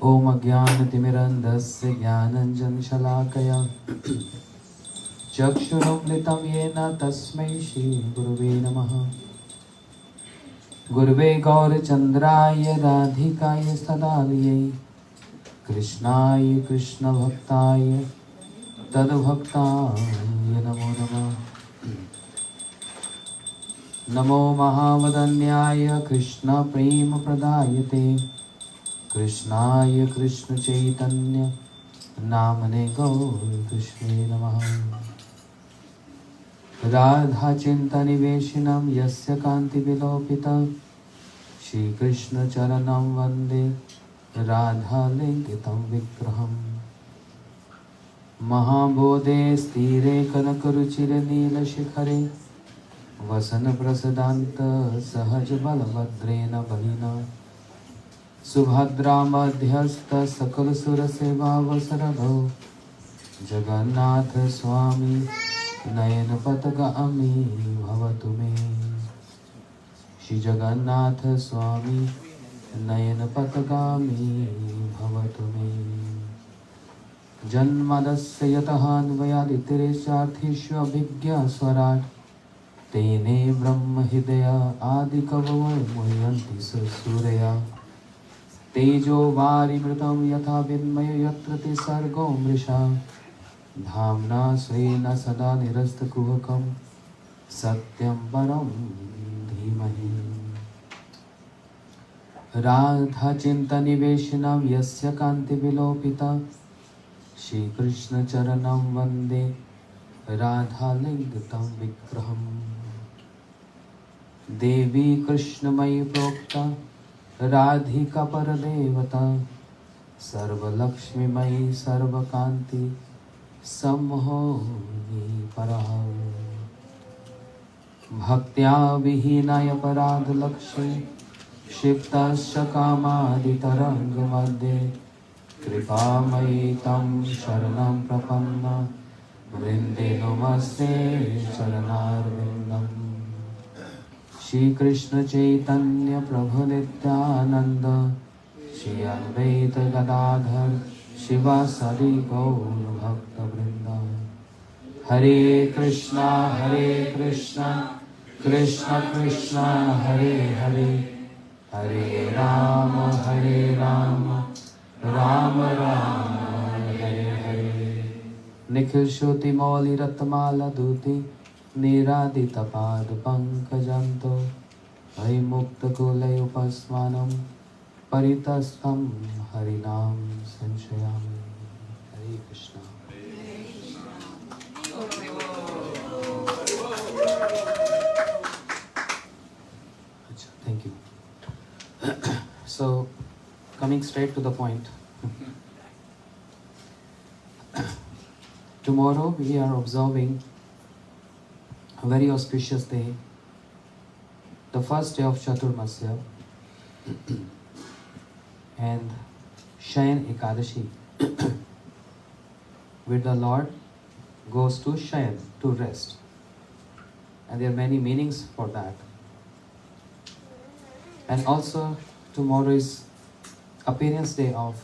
Om Ajnanatimirandasya Jnananjanशलाकया चक्षुरुन्मिलितं येन तस्मै श्रीगुरुवे नमः। गुरुवे गौरचन्द्राय राधिकाय सदालयै कृष्णाय कृष्णभक्ताय तद्भक्ताय नमो नमः। नमो महावदन्याय कृष्णप्रेमप्रदायते कृष्णाय कृष्णचैतन्य नामने गौरकृष्णे नमः। राधाचिन्तनिवेशिनं यस्य कान्तिविलोपिता श्रीकृष्णचरणं वन्दे राधालिङ्गितं विग्रहम्। महाबोधे स्थिरे कनकरुचिरे नीलशिखरे वसनप्रसदान्त सहजबलभद्रेण बलिना सुभद्रा मध्यस्थ सकलसुरसेवावसरभो जगन्नाथ स्वामी नयनपतगामी भवतु मे। श्री जगन्नाथ स्वामी नयनपतगामी भवतु मे। जन्मदस्य यतः अन्वयादितिरेचार्थेष्वभिज्ञस्वराट् तेने ब्रह्म हृदय आदिकवयो मुह्यन्ति सूरया। तेजो वारिमृतं यथा विद्मयो यत्र त्रिसर्गो मृषा धाम्ना स्वेन सदा निरस्तकुहकं सत्यं परं धीमहि। राधाचिन्तनिवेशिनं यस्य कान्तिविलोपिता श्रीकृष्णचरणं वन्दे राधालिङ्गितं विग्रहम्। देवी कृष्णमयी प्रोक्ता राधिका परदेवता सर्वलक्ष्मीमयी सर्वकान्ति सम्मोहिनी परः। भक्त्या विहीनाय पराधलक्ष्मी क्षिप्तश्च कामादितरङ्गमध्ये कृपामयी तं शरणं प्रपन्ना वृन्दे नमस्ते चरणारविन्दम्। श्री कृष्ण चैतन्य प्रभु नित्यानंद श्री अद्वैत गदाधर शिवासादि गौर भक्त वृंद। हरे कृष्णा कृष्ण कृष्ण हरे हरे हरे राम राम राम हरे हरे। निखिल श्रुति मौलि रत्माला दूती निरादितपाद पंकजंतो हरिमुक्तकुलय उपस्मानं परितस्तं हरिनाम संशयामि। हरे Krishna. Thank you. So, coming straight to the point. Tomorrow we are observing a very auspicious day, the first day of Chaturmasya and Shayan Ekadashi, where the Lord goes to Shayan, to rest. And there are many meanings for that. And also tomorrow is appearance day of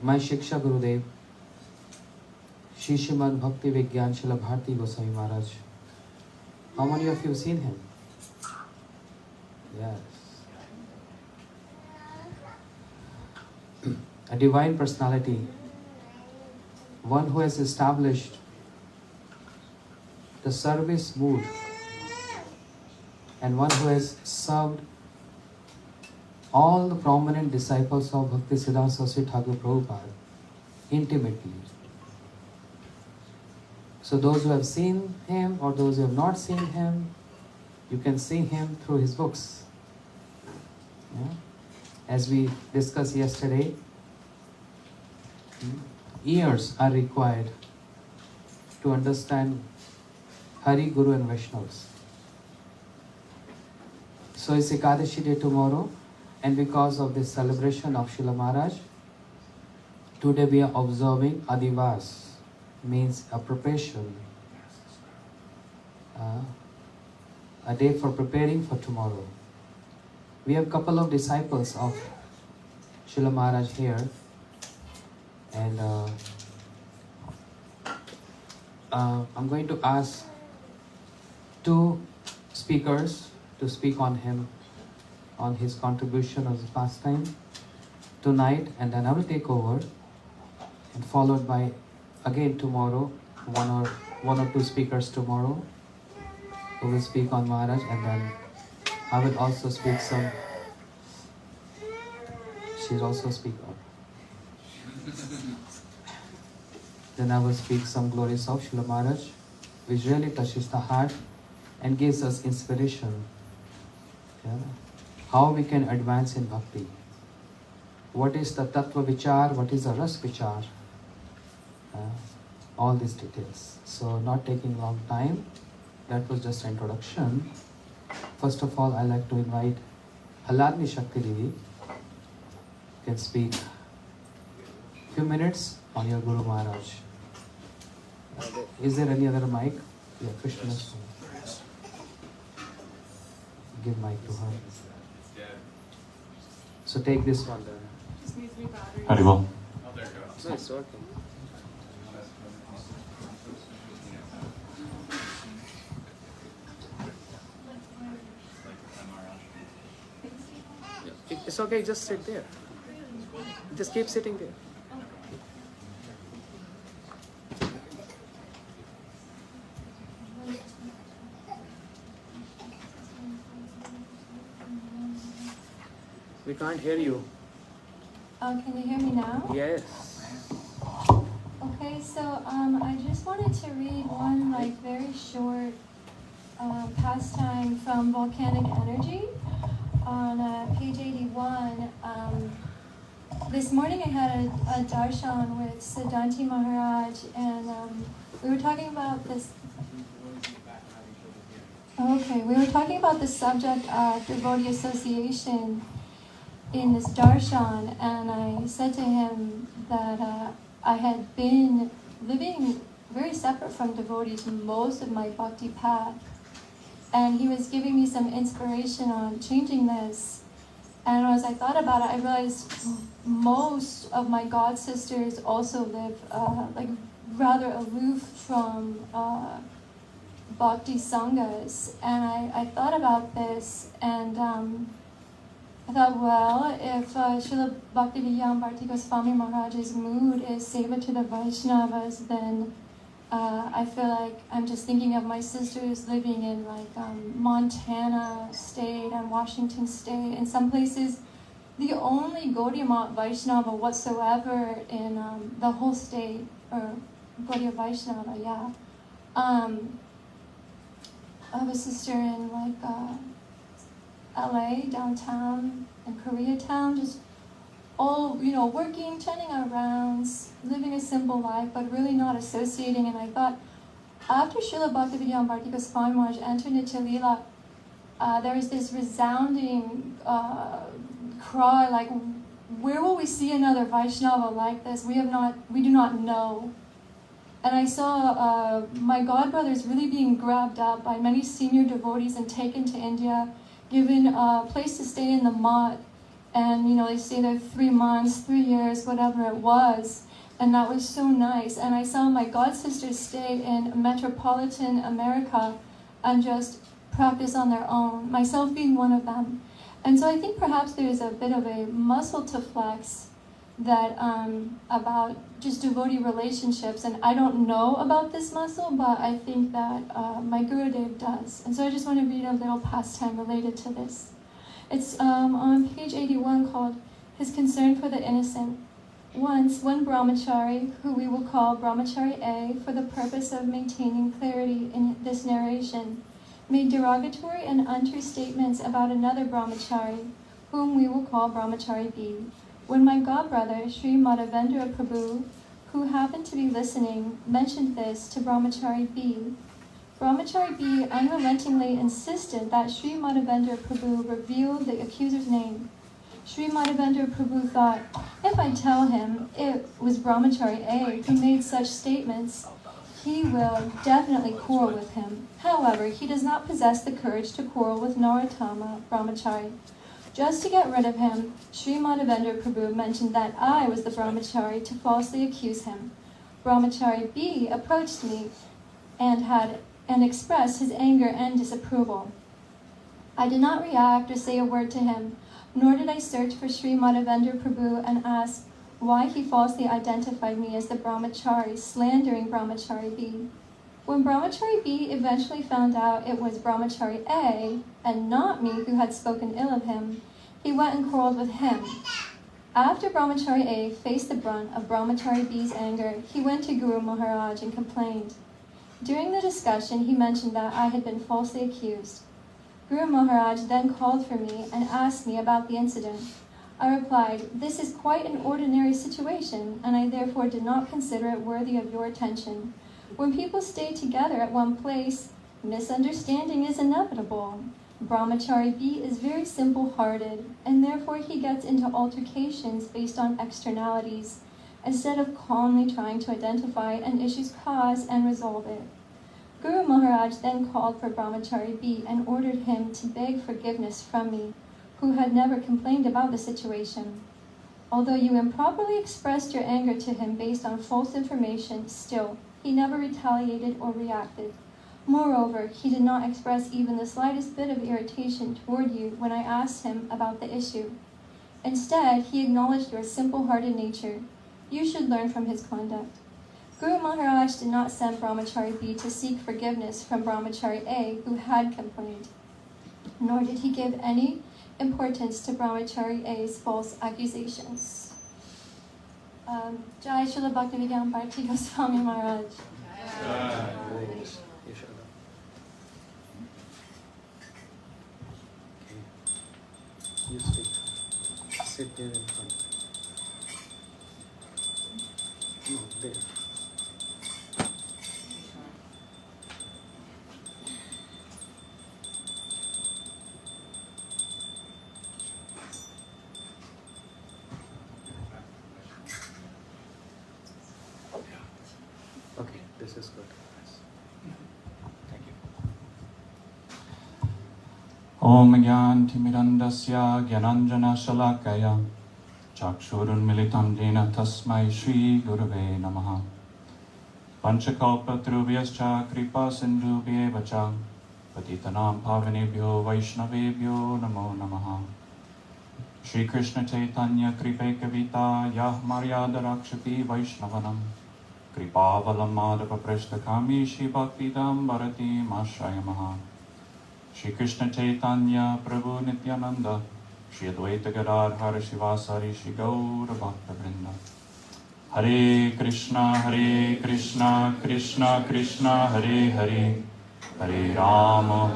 my Shiksha Gurudev, Shri Srimad Bhakti Vigyan Srila Bharti Goswami Maharaj. How many of you have seen him? Yes. A divine personality, one who has established the service mood and one who has served all the prominent disciples of Bhaktisiddhanta Saraswati Thakur Prabhupada intimately. So those who have seen him or those who have not seen him, you can see him through his books. Yeah? As we discussed yesterday, ears are required to understand Hari, Guru and Vaishnavas. So it's Ekadashi day tomorrow, and because of this celebration of Srila Maharaj, today we are observing Adivas, means a preparation, a day for preparing for tomorrow. We have a couple of disciples of Srila Maharaj here, and I'm going to ask two speakers to speak on him, on his contribution of the pastime tonight, and then I will take over, and followed by again tomorrow one or two speakers tomorrow who will speak on Maharaj, and then I will also speak some. She's also a speaker. Then I will speak some glories of Srila Maharaj, which really touches the heart and gives us inspiration. Yeah? How we can advance in bhakti. What is the tattva vichar? What is the ras vichar? All these details. So not taking long time. That was just an introduction. First of all, I'd like to invite Haladni Shakti Devi. Can speak few minutes on your Guru Maharaj. Is there any other mic? Yeah, Krishna. Give mic to her. So take this one then. Just needs new batteries. Haribol. Oh, there it goes. So it's working. It's okay, just sit there. Just keep sitting there. We can't hear you. Can you hear me now? Yes. Okay, so I just wanted to read one very short pastime from Volcanic Energy on page 81. This morning I had a darshan with Siddhanti Maharaj, and we were talking about this. Okay, we were talking about the subject of devotee association in this darshan, and I said to him that I had been living very separate from devotees most of my bhakti path, and he was giving me some inspiration on changing this. And as I thought about it, I realized most of my god sisters also live rather aloof from bhakti sanghas, and I thought about this, and I thought, well, if Srila Bhaktivedanta Bharati Goswami Maharaj's mood is seva to the Vaishnavas, then I feel like I'm just thinking of my sisters living in Montana State and Washington State. In some places, the only Gaudiya Vaishnava whatsoever in the whole state, or Gaudiya Vaishnava, yeah. I have a sister in LA, downtown, and Koreatown, just all, working, turning our rounds, living a simple life, but really not associating. And I thought, after Srila Bhaktivedanta Bharati Goswami Maharaj entered into Leela, there was this resounding cry, where will we see another Vaishnava like this? We do not know. And I saw my godbrothers really being grabbed up by many senior devotees and taken to India, given a place to stay in the mott. And, they stayed there 3 months, 3 years, whatever it was. And that was so nice. And I saw my god sisters stay in metropolitan America and just practice on their own, myself being one of them. And so I think perhaps there's a bit of a muscle to flex that about just devotee relationships, and I don't know about this muscle, but I think that my Gurudev does. And so I just want to read a little pastime related to this. It's on page 81, called His Concern for the Innocent. Once, one brahmachari, who we will call brahmachari A for the purpose of maintaining clarity in this narration, made derogatory and untrue statements about another brahmachari, whom we will call brahmachari B. When my godbrother, Sri Madhavendra Prabhu, who happened to be listening, mentioned this to brahmachari B, brahmachari B unrelentingly insisted that Sri Madhavendra Prabhu reveal the accuser's name. Sri Madhavendra Prabhu thought, if I tell him it was brahmachari A who made such statements, he will definitely quarrel with him. However, he does not possess the courage to quarrel with Narottama brahmachari. Just to get rid of him, Sri Madhavendra Prabhu mentioned that I was the brahmachari to falsely accuse him. Brahmachari B approached me and expressed his anger and disapproval. I did not react or say a word to him, nor did I search for Sri Madhavendra Prabhu and ask why he falsely identified me as the brahmachari, slandering brahmachari B. When brahmachari B eventually found out it was brahmachari A, and not me who had spoken ill of him, he went and quarreled with him. After brahmachari A faced the brunt of brahmachari B's anger, he went to Guru Maharaj and complained. During the discussion, he mentioned that I had been falsely accused. Guru Maharaj then called for me and asked me about the incident. I replied, "This is quite an ordinary situation, and I therefore did not consider it worthy of your attention. When people stay together at one place, misunderstanding is inevitable. Brahmachari B is very simple-hearted, and therefore he gets into altercations based on externalities, instead of calmly trying to identify an issue's cause and resolve it." Guru Maharaj then called for Brahmachari B and ordered him to beg forgiveness from me, who had never complained about the situation. Although you improperly expressed your anger to him based on false information, still, he never retaliated or reacted. Moreover, he did not express even the slightest bit of irritation toward you when I asked him about the issue. Instead, he acknowledged your simple-hearted nature. You should learn from his conduct. Guru Maharaj did not send Brahmachari B to seek forgiveness from Brahmachari A, who had complained, nor did he give any importance to Brahmachari A's false accusations. Jai Srila Bhaktivedanta Bharati Goswami Maharaj. You speak. Sit there in front. No, there. Okay, this is good. Thank you. Om Gyantimirandasya Gyananjana Shalakaya Chakshurunmilitam Jena Tasmai Shri Gurave Namaha Panchakalpa Trubhyascha Kripa Sindhubhyeva Cha Patitanam Pavanebhyo Vaishnavebhyo Namo Namaha Shri Krishna Chaitanya Kripekavita Yah Maryada Rakshati Vaishnavanam Kripavalam Madhava Prashtakami Shri Bhakti-dam Bharati Mashrayamaha Shri Krishna Chaitanya Prabhu Nityananda Shri Advaita Gadadhar Shivasari Shri Gaura Bhakta Vrinda Hare Krishna Krishna Krishna Hare Hare Hare Rama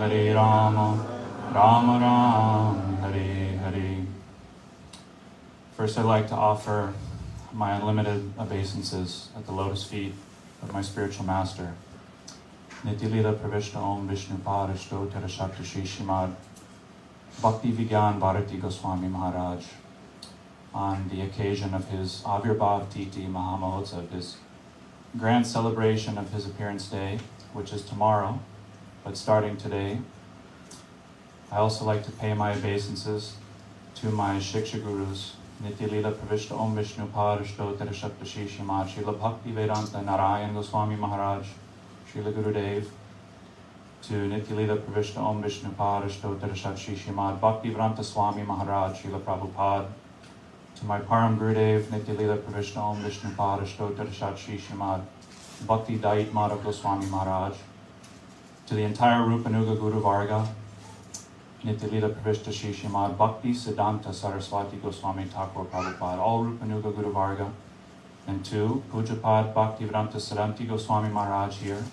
Rama Ram Hare Hare. First, I'd like to offer my unlimited obeisances at the lotus feet of my spiritual master, Nityalila Pravishta Om Vishnu Parashto Terashakta Shri Shrimad Bhakti Vigyan Bharati Goswami Maharaj, on the occasion of his Avirbhav Titi Mahamahotsav, his grand celebration of his appearance day, which is tomorrow, but starting today. I also like to pay my obeisances to my Shiksha Gurus, Nityalila Pravishta Om Vishnu Parashto Terashakta Shri Shrimad Srila Bhakti Vedanta Narayan Goswami Maharaj, Srila Gurudev, to Nityalila Pravishta Om Vishnu Parashto Terashakta Shri Shrimad Bhakti Vedanta Swami Maharaj, Srila Prabhupada, to my Param Gurudev, Nityalila Pravishta Om Vishnu Parashto Terashakta Shri Shrimad Bhakti Dait Madhav Goswami Maharaj, to the entire Rupanuga Guru Varga, Nityalila Pravishta Shri Shrimad Bhakti Siddhanta Saraswati Goswami Thakur Prabhupada, all Rupanuga Guru Varga, and to Pujapad Bhakti Vedanta Siddhanti Goswami Maharaj here,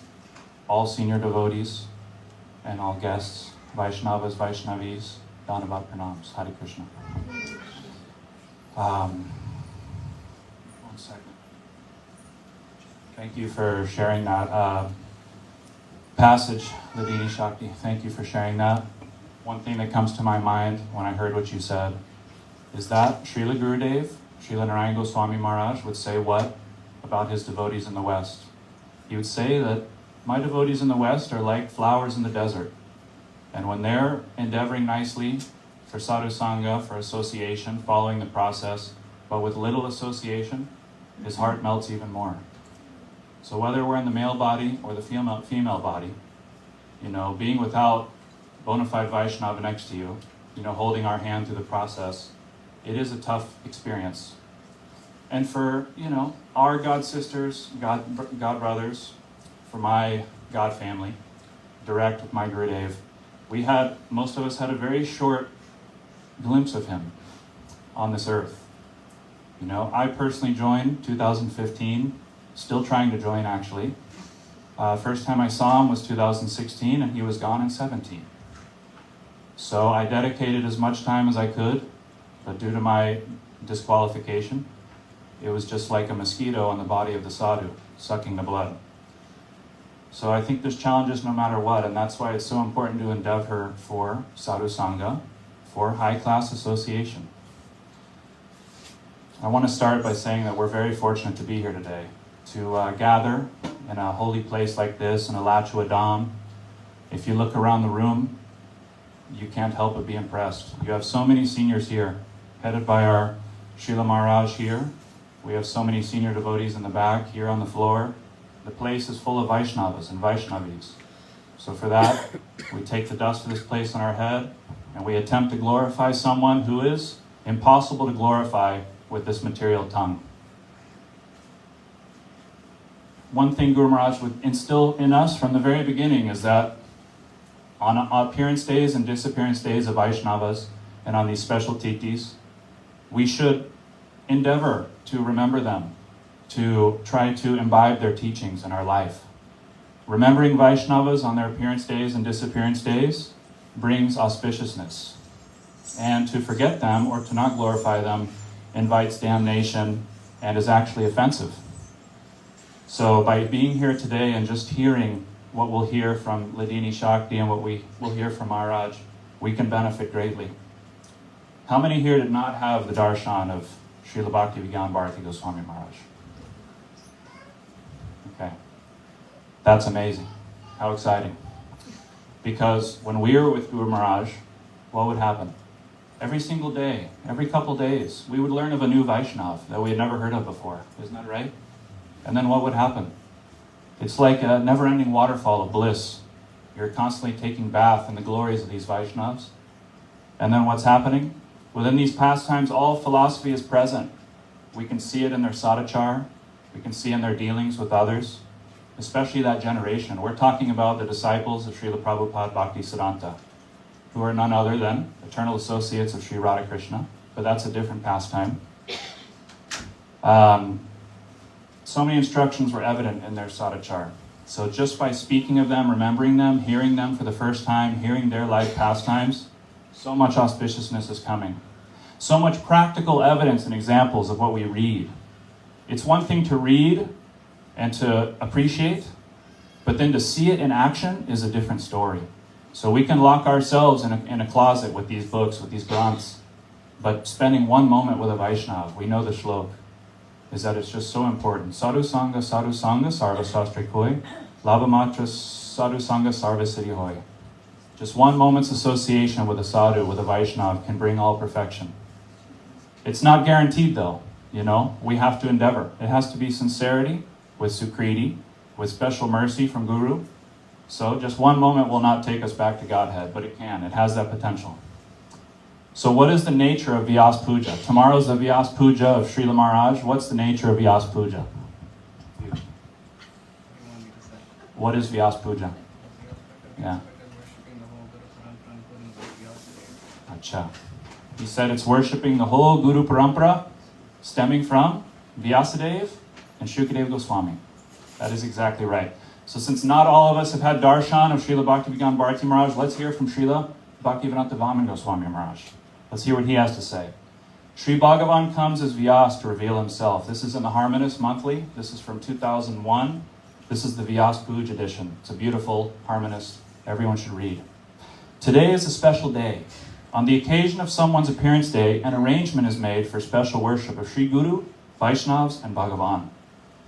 all senior devotees, and all guests, Vaishnavas, Vaishnavis, Dhanavad Pranams, Hare Krishna. One second. Thank you for sharing that passage, Ladini Shakti. Thank you for sharing that. One thing that comes to my mind when I heard what you said is that Srila Gurudev, Srila Narayan Goswami Maharaj would say what about his devotees in the West? He would say that my devotees in the West are like flowers in the desert. And when they're endeavoring nicely for sadhu sangha, for association, following the process, but with little association, his heart melts even more. So whether we're in the male body or the female body, being without bona fide Vaishnava next to you, holding our hand through the process, it is a tough experience. And for, our God sisters, God brothers, for my God family, direct with my Gurudev, most of us had a very short glimpse of him on this earth. I personally joined 2015, still trying to join actually. First time I saw him was 2016 and he was gone in 17. So I dedicated as much time as I could, but due to my disqualification, it was just like a mosquito on the body of the sadhu, sucking the blood. So I think there's challenges no matter what, and that's why it's so important to endeavor for sadhu sangha, for high-class association. I want to start by saying that we're very fortunate to be here today, to gather in a holy place like this, in Alachua Dham. If you look around the room, you can't help but be impressed. You have so many seniors here, headed by our Srila Maharaj here. We have so many senior devotees in the back, here on the floor. The place is full of Vaishnavas and Vaishnavis. So for that, we take the dust of this place on our head, and we attempt to glorify someone who is impossible to glorify with this material tongue. One thing Guru Maharaj would instill in us from the very beginning is that on appearance days and disappearance days of Vaishnavas, and on these special titis, we should endeavor to remember them, to try to imbibe their teachings in our life. Remembering Vaishnavas on their appearance days and disappearance days brings auspiciousness. And to forget them or to not glorify them invites damnation and is actually offensive. So by being here today and just hearing what we'll hear from Ladini Shakti and what we will hear from Maharaj, we can benefit greatly. How many here did not have the darshan of Srila Bhaktivinoda Bharati Goswami Maharaj? Okay. That's amazing. How exciting. Because when we were with Guru Maharaj, what would happen? Every single day, every couple days, we would learn of a new Vaishnav that we had never heard of before. Isn't that right? And then what would happen? It's like a never-ending waterfall of bliss. You're constantly taking bath in the glories of these Vaishnavas. And then what's happening? Within these pastimes, all philosophy is present. We can see it in their sadachar. We can see in their dealings with others, especially that generation. We're talking about the disciples of Srila Prabhupada Bhaktisiddhanta, who are none other than eternal associates of Sri Radhakrishna, but that's a different pastime. So many instructions were evident in their sadachar. So just by speaking of them, remembering them, hearing them for the first time, hearing their life pastimes, so much auspiciousness is coming. So much practical evidence and examples of what we read. It's one thing to read and to appreciate, but then to see it in action is a different story. So we can lock ourselves in a closet with these books, with these granths, but spending one moment with a Vaishnav, we know the shlok, is that it's just so important. Sadhu Sangha, Sarva Shastri Koi, Labhamatra Sadhu Sangha, Sarva Siddhi Hoy. Just one moment's association with a sadhu, with a Vaishnav, can bring all perfection. It's not guaranteed though, we have to endeavor. It has to be sincerity, with sukriti, with special mercy from Guru. So just one moment will not take us back to Godhead, but it can. It has that potential. So what is the nature of Vyas Puja? Tomorrow's the Vyas Puja of Srila Maharaj. What's the nature of Vyas Puja? What is Vyas Puja? Yeah. Acha. He said it's worshipping the whole Guru Parampara, stemming from Vyasadeva and Shukadev Goswami. That is exactly right. So since not all of us have had darshan of Srila Bhaktivinoda Bharati Maharaj, let's hear from Srila Bhaktivedanta Vaman Goswami Maharaj. Let's hear what he has to say. Sri Bhagavan comes as Vyas to reveal himself. This is in the Harmonist Monthly. This is from 2001. This is the Vyas Puja edition. It's a beautiful Harmonist. Everyone should read. Today is a special day. On the occasion of someone's appearance day, an arrangement is made for special worship of Sri Guru, Vaishnavas, and Bhagavan.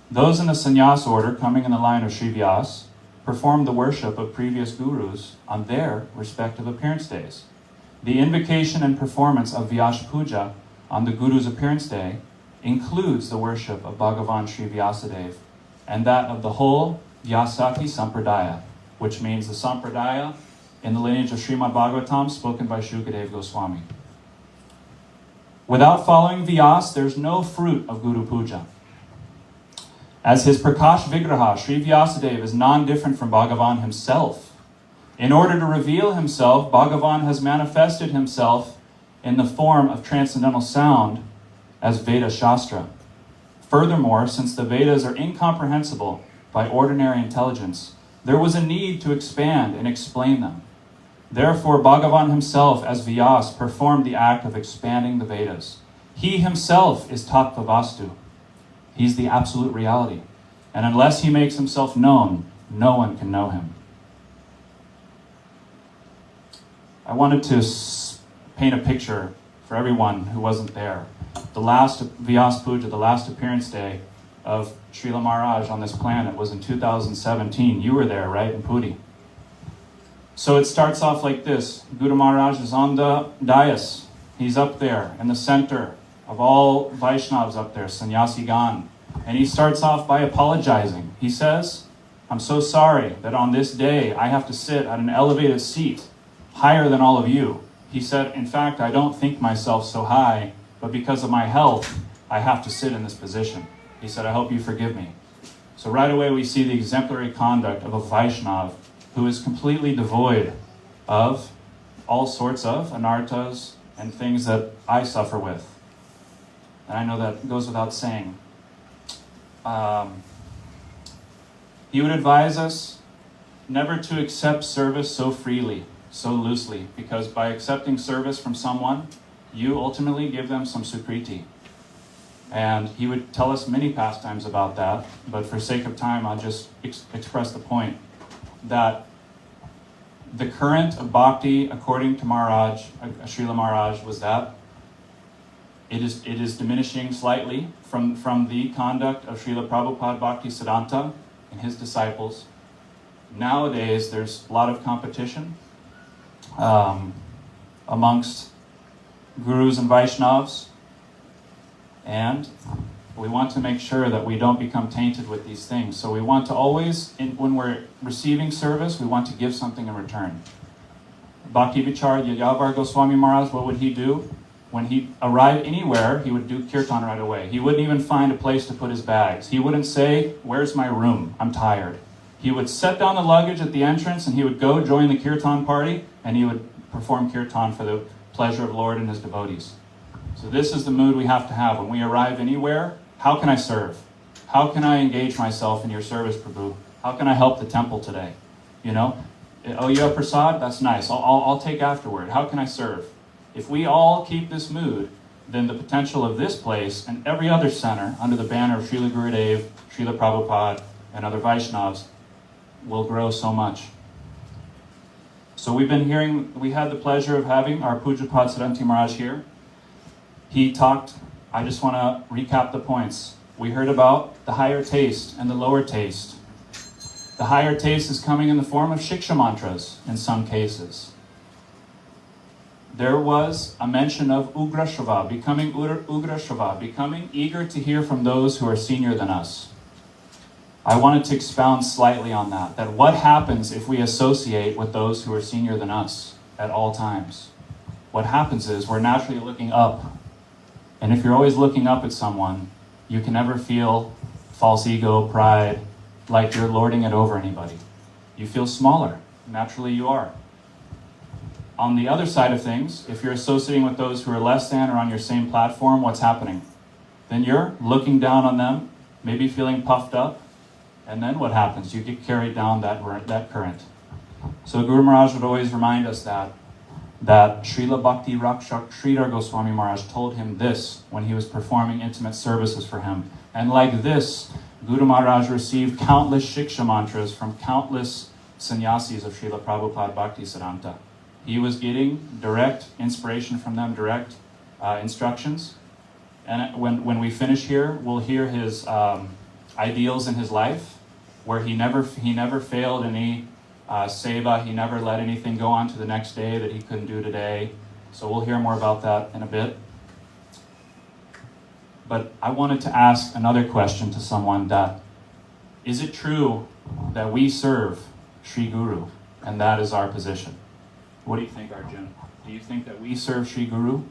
Those in the sannyas order coming in the line of Sri Vyas perform the worship of previous gurus on their respective appearance days. The invocation and performance of Vyasa Puja on the Guru's appearance day includes the worship of Bhagavan Sri Vyasadeva and that of the whole Vyasaki Sampradaya, which means the Sampradaya in the lineage of Srimad Bhagavatam spoken by Shukadeva Goswami. Without following Vyas, there's no fruit of Guru Puja. As his Prakash Vigraha, Sri Vyasadeva is non-different from Bhagavan himself. In order to reveal himself, Bhagavan has manifested himself in the form of transcendental sound as Veda Shastra. Furthermore, since the Vedas are incomprehensible by ordinary intelligence, there was a need to expand and explain them. Therefore, Bhagavan himself, as Vyas, performed the act of expanding the Vedas. He himself is Tattva Vastu. He's the absolute reality. And unless he makes himself known, no one can know him. I wanted to paint a picture for everyone who wasn't there. The last Vyas Puja, the last appearance day of Srila Maharaj on this planet was in 2017. You were there, right, in Puri? So it starts off like this. Guru Maharaj is on the dais. He's up there in the center of all Vaishnavas up there, Sannyasi Gan. And he starts off by apologizing. He says, I'm so sorry that on this day I have to sit at an elevated seat higher than all of you. He said, in fact, I don't think myself so high, but because of my health, I have to sit in this position. He said, I hope you forgive me. So right away we see the exemplary conduct of a Vaishnav who is completely devoid of all sorts of anarthas and things that I suffer with. And I know that goes without saying. He would advise us never to accept service so freely, so loosely, because by accepting service from someone, you ultimately give them some sukriti. And he would tell us many pastimes about that, but for sake of time, I'll just express the point that the current of bhakti, according to Maharaj, Srila Maharaj, was that it is diminishing slightly from the conduct of Srila Prabhupada Bhakti Siddhanta and his disciples. Nowadays, there's a lot of competition amongst gurus and Vaishnavas, and we want to make sure that we don't become tainted with these things. So we want to always, when we're receiving service, we want to give something in return. Bhakti Vichar Yayavar Goswami Maharaj, what would he do? When he arrived anywhere, he would do kirtan right away. He wouldn't even find a place to put his bags. He wouldn't say, where's my room? I'm tired. He would set down the luggage at the entrance and he would go join the kirtan party and he would perform kirtan for the pleasure of Lord and his devotees. So this is the mood we have to have. When we arrive anywhere, how can I serve? How can I engage myself in your service, Prabhu? How can I help the temple today? You know, oh, you have prasad? That's nice. I'll take afterward. How can I serve? If we all keep this mood, then the potential of this place and every other center under the banner of Srila Gurudev, Srila Prabhupada, and other Vaishnavas will grow so much. So we had the pleasure of having our Pujapad Siddhanti Maharaj here. He talked, I just want to recap the points. We heard about the higher taste and the lower taste. The higher taste is coming in the form of Shiksha mantras in some cases. There was a mention of Ugra Shava, becoming Ugra Shava, becoming eager to hear from those who are senior than us. I wanted to expound slightly on that what happens if we associate with those who are senior than us at all times? What happens is we're naturally looking up. And if you're always looking up at someone, you can never feel false ego, pride, like you're lording it over anybody. You feel smaller. Naturally you are. On the other side of things, if you're associating with those who are less than or on your same platform, what's happening? Then you're looking down on them, maybe feeling puffed up, and then what happens? You get carried down that current. So Guru Maharaj would always remind us that Srila Bhakti Rakshak Sridhar Goswami Maharaj told him this when he was performing intimate services for him. And like this, Guru Maharaj received countless Shiksha mantras from countless sannyasis of Srila Prabhupada Bhakti Siddhanta. He was getting direct inspiration from them, direct instructions. And when we finish here, we'll hear his ideals in his life, where he never failed any seva. He never let anything go on to the next day that he couldn't do today. So we'll hear more about that in a bit. But I wanted to ask another question to someone, that is it true that we serve Sri Guru and that is our position? What do you think, Arjun? Do you think that we serve Sri Guru? In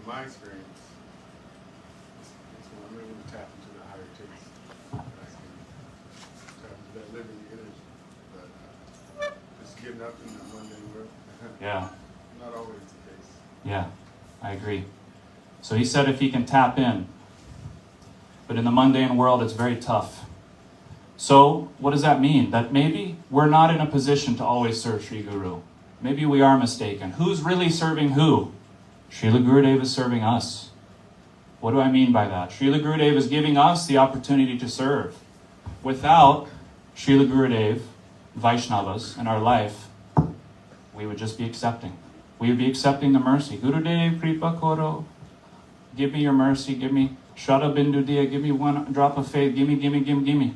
my experience, it's when I'm able to tap into the higher taste, that I can tap into that living energy. But just giving up in the mundane world, Yeah, not always the case. yeah, I agree. So he said if he can tap in, but in the mundane world it's very tough. So what does that mean? That maybe we're not in a position to always serve Sri Guru. Maybe we are mistaken. Who's really serving who? Srila Gurudev is serving us. What do I mean by that? Srila Gurudev is giving us the opportunity to serve. Without Srila Gurudev, Vaishnavas, in our life, we would just be accepting. We would be accepting the mercy. Gurudev, Kripa Koro, give me your mercy, give me Shraddha Bindu Diya, give me one drop of faith, give me.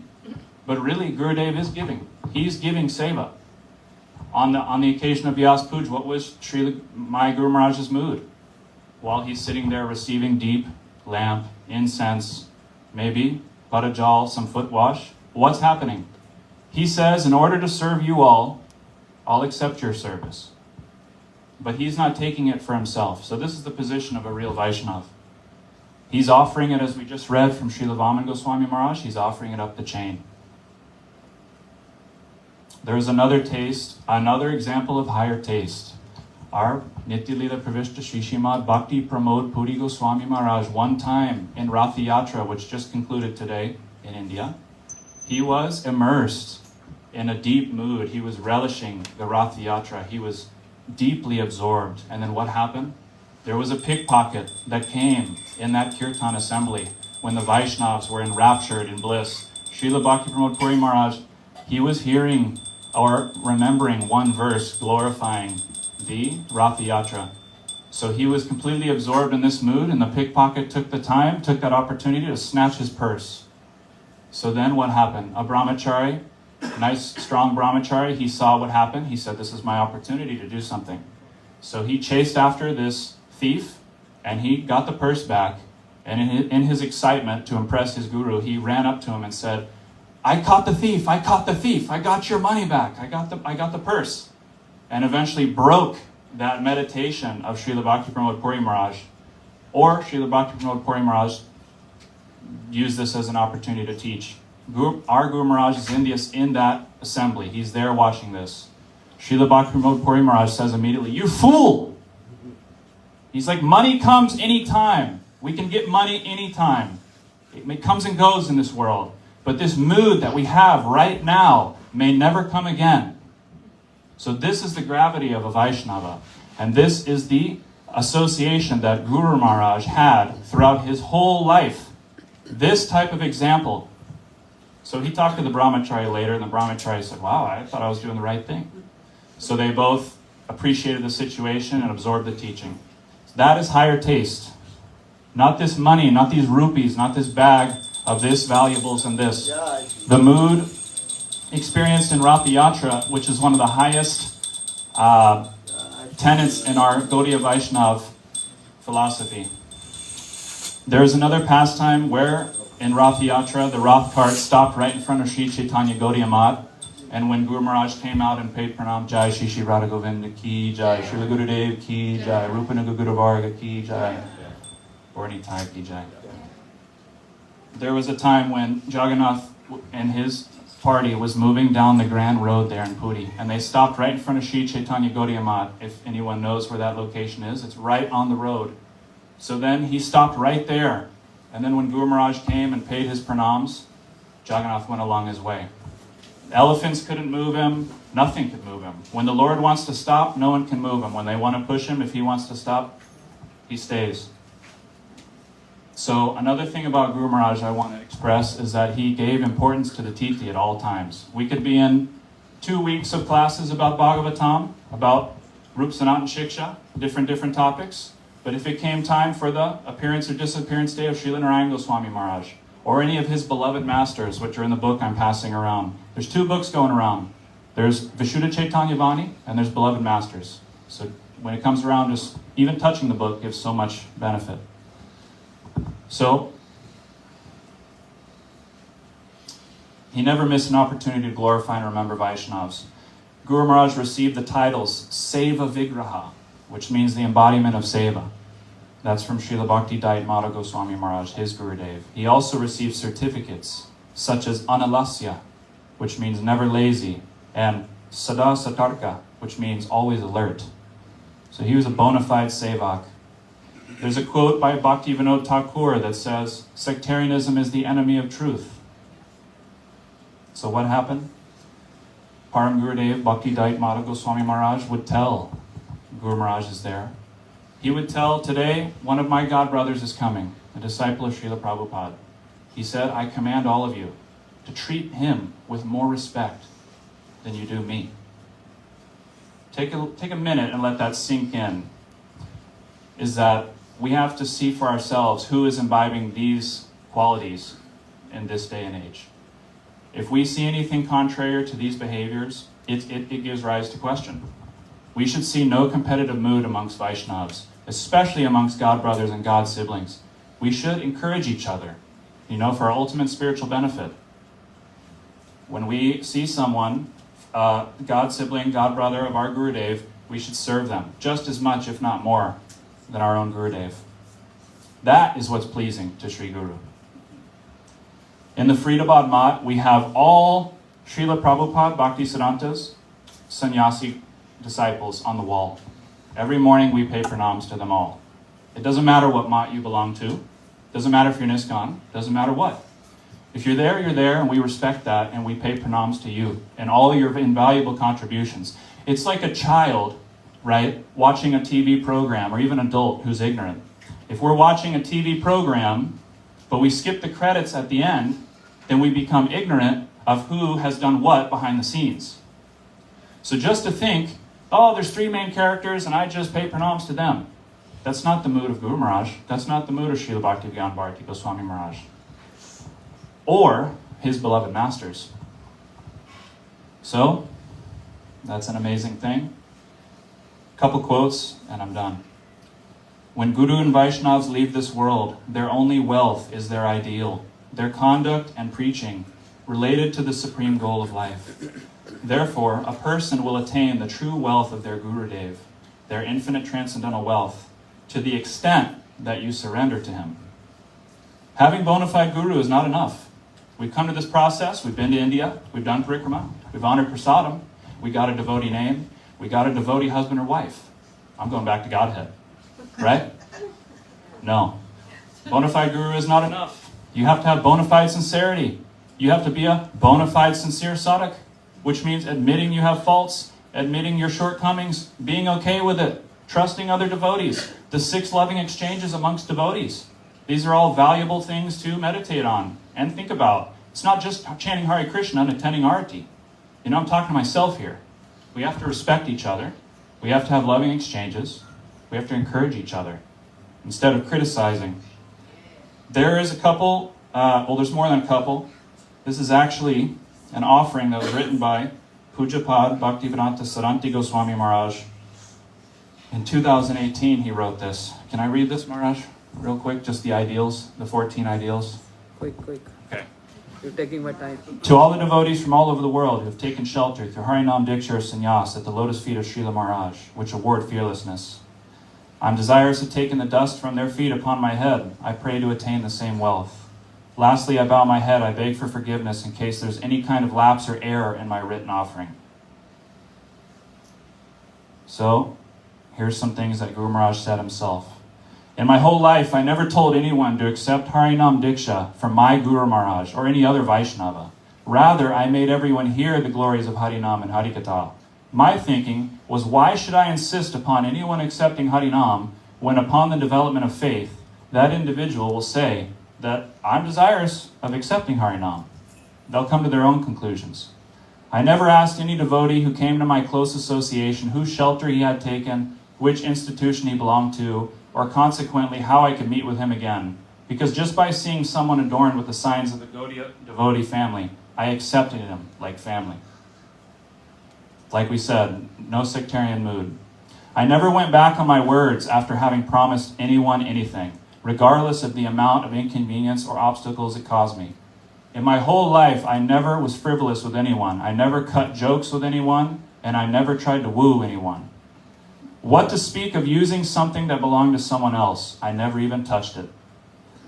But really, Gurudev is giving. He's giving seva. On the occasion of Vyas Puj, what was my Guru Maharaj's mood? While he's sitting there receiving deep lamp, incense, maybe Padajal, some foot wash, what's happening? He says, in order to serve you all, I'll accept your service. But he's not taking it for himself. So this is the position of a real Vaishnav. He's offering it, as we just read from Srila Vaman Goswami Maharaj, he's offering it up the chain. There's another taste, another example of higher taste. Our Nitya Lila Pravishta Shishimad Bhakti Pramod Puri Goswami Maharaj, one time in Rath Yatra, which just concluded today in India, he was immersed in a deep mood. He was relishing the Rath Yatra. He was deeply absorbed. And then what happened? There was a pickpocket that came in that Kirtan assembly when the Vaishnavas were enraptured in bliss. Srila Bhakti Pramod Puri Maharaj, he was hearing or remembering one verse glorifying the Rath Yatra. So he was completely absorbed in this mood, and the pickpocket took that opportunity to snatch his purse. So then what happened? A brahmachari, nice strong brahmachari, he saw what happened. He said, this is my opportunity to do something. So he chased after this thief, and he got the purse back. And in his excitement to impress his guru, he ran up to him and said, I caught the thief, I got your money back, I got the purse. And eventually broke that meditation of Srila Bhakti Pramod Puri Maharaj. Or Srila Bhakti Pramod Puri Maharaj used this as an opportunity to teach. Our Guru Maharaj is in that assembly. He's there watching this. Srila Bhakti Pramod Puri Maharaj says immediately, you fool! He's like, money comes anytime. We can get money anytime. It comes and goes in this world. But this mood that we have right now may never come again. So this is the gravity of a Vaishnava. And this is the association that Guru Maharaj had throughout his whole life. This type of example. So he talked to the brahmachari later, and the brahmachari said, wow, I thought I was doing the right thing. So they both appreciated the situation and absorbed the teaching. So that is higher taste. Not this money, not these rupees, not this bag of this, valuables, and this. The mood experienced in Rath Yatra, which is one of the highest tenets in our Gaudiya Vaishnav philosophy. There is another pastime where in Rath Yatra, the Rath cart stopped right in front of Sri Chaitanya Gaudiya Mat. And when Guru Maharaj came out and paid pranam, Jai Shri Shri Radha Govinda ki Jai, Srila Gurudev ki Jai, Rupanaga Guru Varga ki Jai, or any time ki Jai. There was a time when Jagannath and his party was moving down the Grand Road there in Puri, and they stopped right in front of Sri Chaitanya Gaudiya Mat. If anyone knows where that location is, it's right on the road. So then he stopped right there, and then when Guru Maharaj came and paid his pranams, Jagannath went along his way. Elephants couldn't move him, nothing could move him. When the Lord wants to stop, no one can move him. When they want to push him, if he wants to stop, he stays. So another thing about Guru Maharaj I want to express is that he gave importance to the titi at all times. We could be in 2 weeks of classes about Bhagavatam, about Rup Sanatan Shiksha, different topics. But if it came time for the appearance or disappearance day of Srila Narayana Goswami Maharaj, or any of his beloved masters, which are in the book I'm passing around. There's 2 books going around. There's Vishuddha Chaitanya Vani, and there's Beloved Masters. So when it comes around, just even touching the book gives so much benefit. So, he never missed an opportunity to glorify and remember Vaishnavas. Guru Maharaj received the titles Seva Vigraha, which means the embodiment of Seva. That's from Srila Bhakti Dayat Madhav Goswami Maharaj, his Gurudev. He also received certificates such as Analasya, which means never lazy, and Sada Satarka, which means always alert. So he was a bona fide Sevak. There's a quote by Bhakti Vinod Thakur that says, sectarianism is the enemy of truth. So what happened? Param Gurudev Bhakti Dayat Madhav Goswami Maharaj would tell Guru Maharaj is there. He would tell, today, one of my god brothers is coming, a disciple of Srila Prabhupada. He said, I command all of you to treat him with more respect than you do me. Take a minute and let that sink in. Is that we have to see for ourselves who is imbibing these qualities in this day and age. If we see anything contrary to these behaviors, it gives rise to question. We should see no competitive mood amongst Vaishnavas, especially amongst God brothers and God siblings. We should encourage each other, for our ultimate spiritual benefit. When we see someone, God sibling, God brother of our Gurudev, we should serve them just as much, if not more, than our own Gurudev. That is what's pleasing to Sri Guru. In the Faridabad Mat, we have all Srila Prabhupada Bhaktisiddhanta's sannyasi disciples on the wall. Every morning we pay pranams to them all. It doesn't matter what mat you belong to. It doesn't matter if you're Niskon. It doesn't matter what. If you're there, and we respect that, and we pay pranams to you and all your invaluable contributions. It's like a child, right, watching a TV program, or even an adult who's ignorant. If we're watching a TV program, but we skip the credits at the end, then we become ignorant of who has done what behind the scenes. So just to think, there's 3 main characters and I just pay pranams to them. That's not the mood of Guru Maharaj. That's not the mood of Srila Bhaktivedanta Bharati Goswami Maharaj. Or his beloved masters. So, that's an amazing thing. Couple quotes and I'm done. When Guru and Vaishnavas leave this world, their only wealth is their ideal, their conduct and preaching related to the supreme goal of life. Therefore, a person will attain the true wealth of their Gurudev, their infinite transcendental wealth, to the extent that you surrender to him. Having bona fide Guru is not enough. We've come to this process, we've been to India, we've done parikrama, we've honored prasadam, we got a devotee name, we got a devotee husband or wife. I'm going back to Godhead, right? No. Bona fide Guru is not enough. You have to have bona fide sincerity. You have to be a bona fide sincere sadhak, which means admitting you have faults, admitting your shortcomings, being okay with it, trusting other devotees, the 6 loving exchanges amongst devotees. These are all valuable things to meditate on and think about. It's not just chanting Hare Krishna and attending Arati. I'm talking to myself here. We have to respect each other. We have to have loving exchanges. We have to encourage each other instead of criticizing. There is a couple, there's more than a couple. This is actually an offering that was written by Pujapad Bhaktivedanta Saranti Goswami Maharaj. In 2018, he wrote this. Can I read this, Maharaj, real quick? Just the ideals, the 14 ideals. Quick. Okay. You're taking my time. To all the devotees from all over the world who have taken shelter through Harinam Diksha or Sannyas at the lotus feet of Srila Maharaj, which award fearlessness, I'm desirous of taking the dust from their feet upon my head. I pray to attain the same wealth. Lastly, I bow my head. I beg for forgiveness in case there's any kind of lapse or error in my written offering. So, here's some things that Guru Maharaj said himself. In my whole life, I never told anyone to accept Harinam Diksha from my Guru Maharaj or any other Vaishnava. Rather, I made everyone hear the glories of Harinam and Harikatha. My thinking was, why should I insist upon anyone accepting Harinam when upon the development of faith, that individual will say that I'm desirous of accepting Harinam. They'll come to their own conclusions. I never asked any devotee who came to my close association whose shelter he had taken, which institution he belonged to, or consequently how I could meet with him again. Because just by seeing someone adorned with the signs of the Gaudiya devotee family, I accepted him like family. Like we said, no sectarian mood. I never went back on my words after having promised anyone anything, regardless of the amount of inconvenience or obstacles it caused me. In my whole life, I never was frivolous with anyone. I never cut jokes with anyone, and I never tried to woo anyone. What to speak of using something that belonged to someone else? I never even touched it.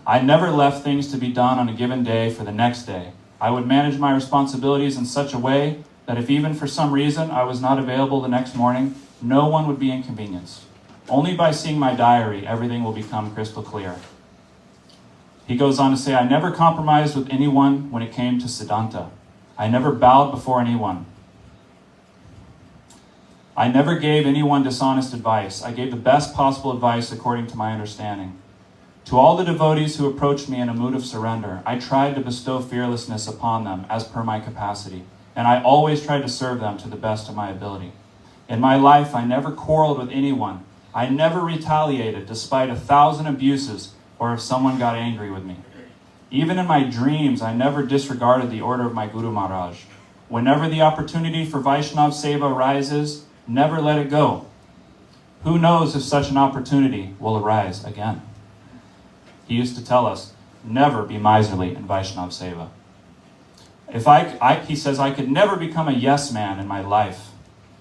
I never left things to be done on a given day for the next day. I would manage my responsibilities in such a way that if even for some reason I was not available the next morning, no one would be inconvenienced. Only by seeing my diary, everything will become crystal clear. He goes on to say, I never compromised with anyone when it came to Siddhanta. I never bowed before anyone. I never gave anyone dishonest advice. I gave the best possible advice according to my understanding. To all the devotees who approached me in a mood of surrender, I tried to bestow fearlessness upon them as per my capacity, and I always tried to serve them to the best of my ability. In my life, I never quarreled with anyone. I never retaliated despite 1,000 abuses or if someone got angry with me. Even in my dreams, I never disregarded the order of my Guru Maharaj. Whenever the opportunity for Vaishnav Seva arises, never let it go. Who knows if such an opportunity will arise again? He used to tell us, never be miserly in Vaishnav Seva. He says, I could never become a yes man in my life.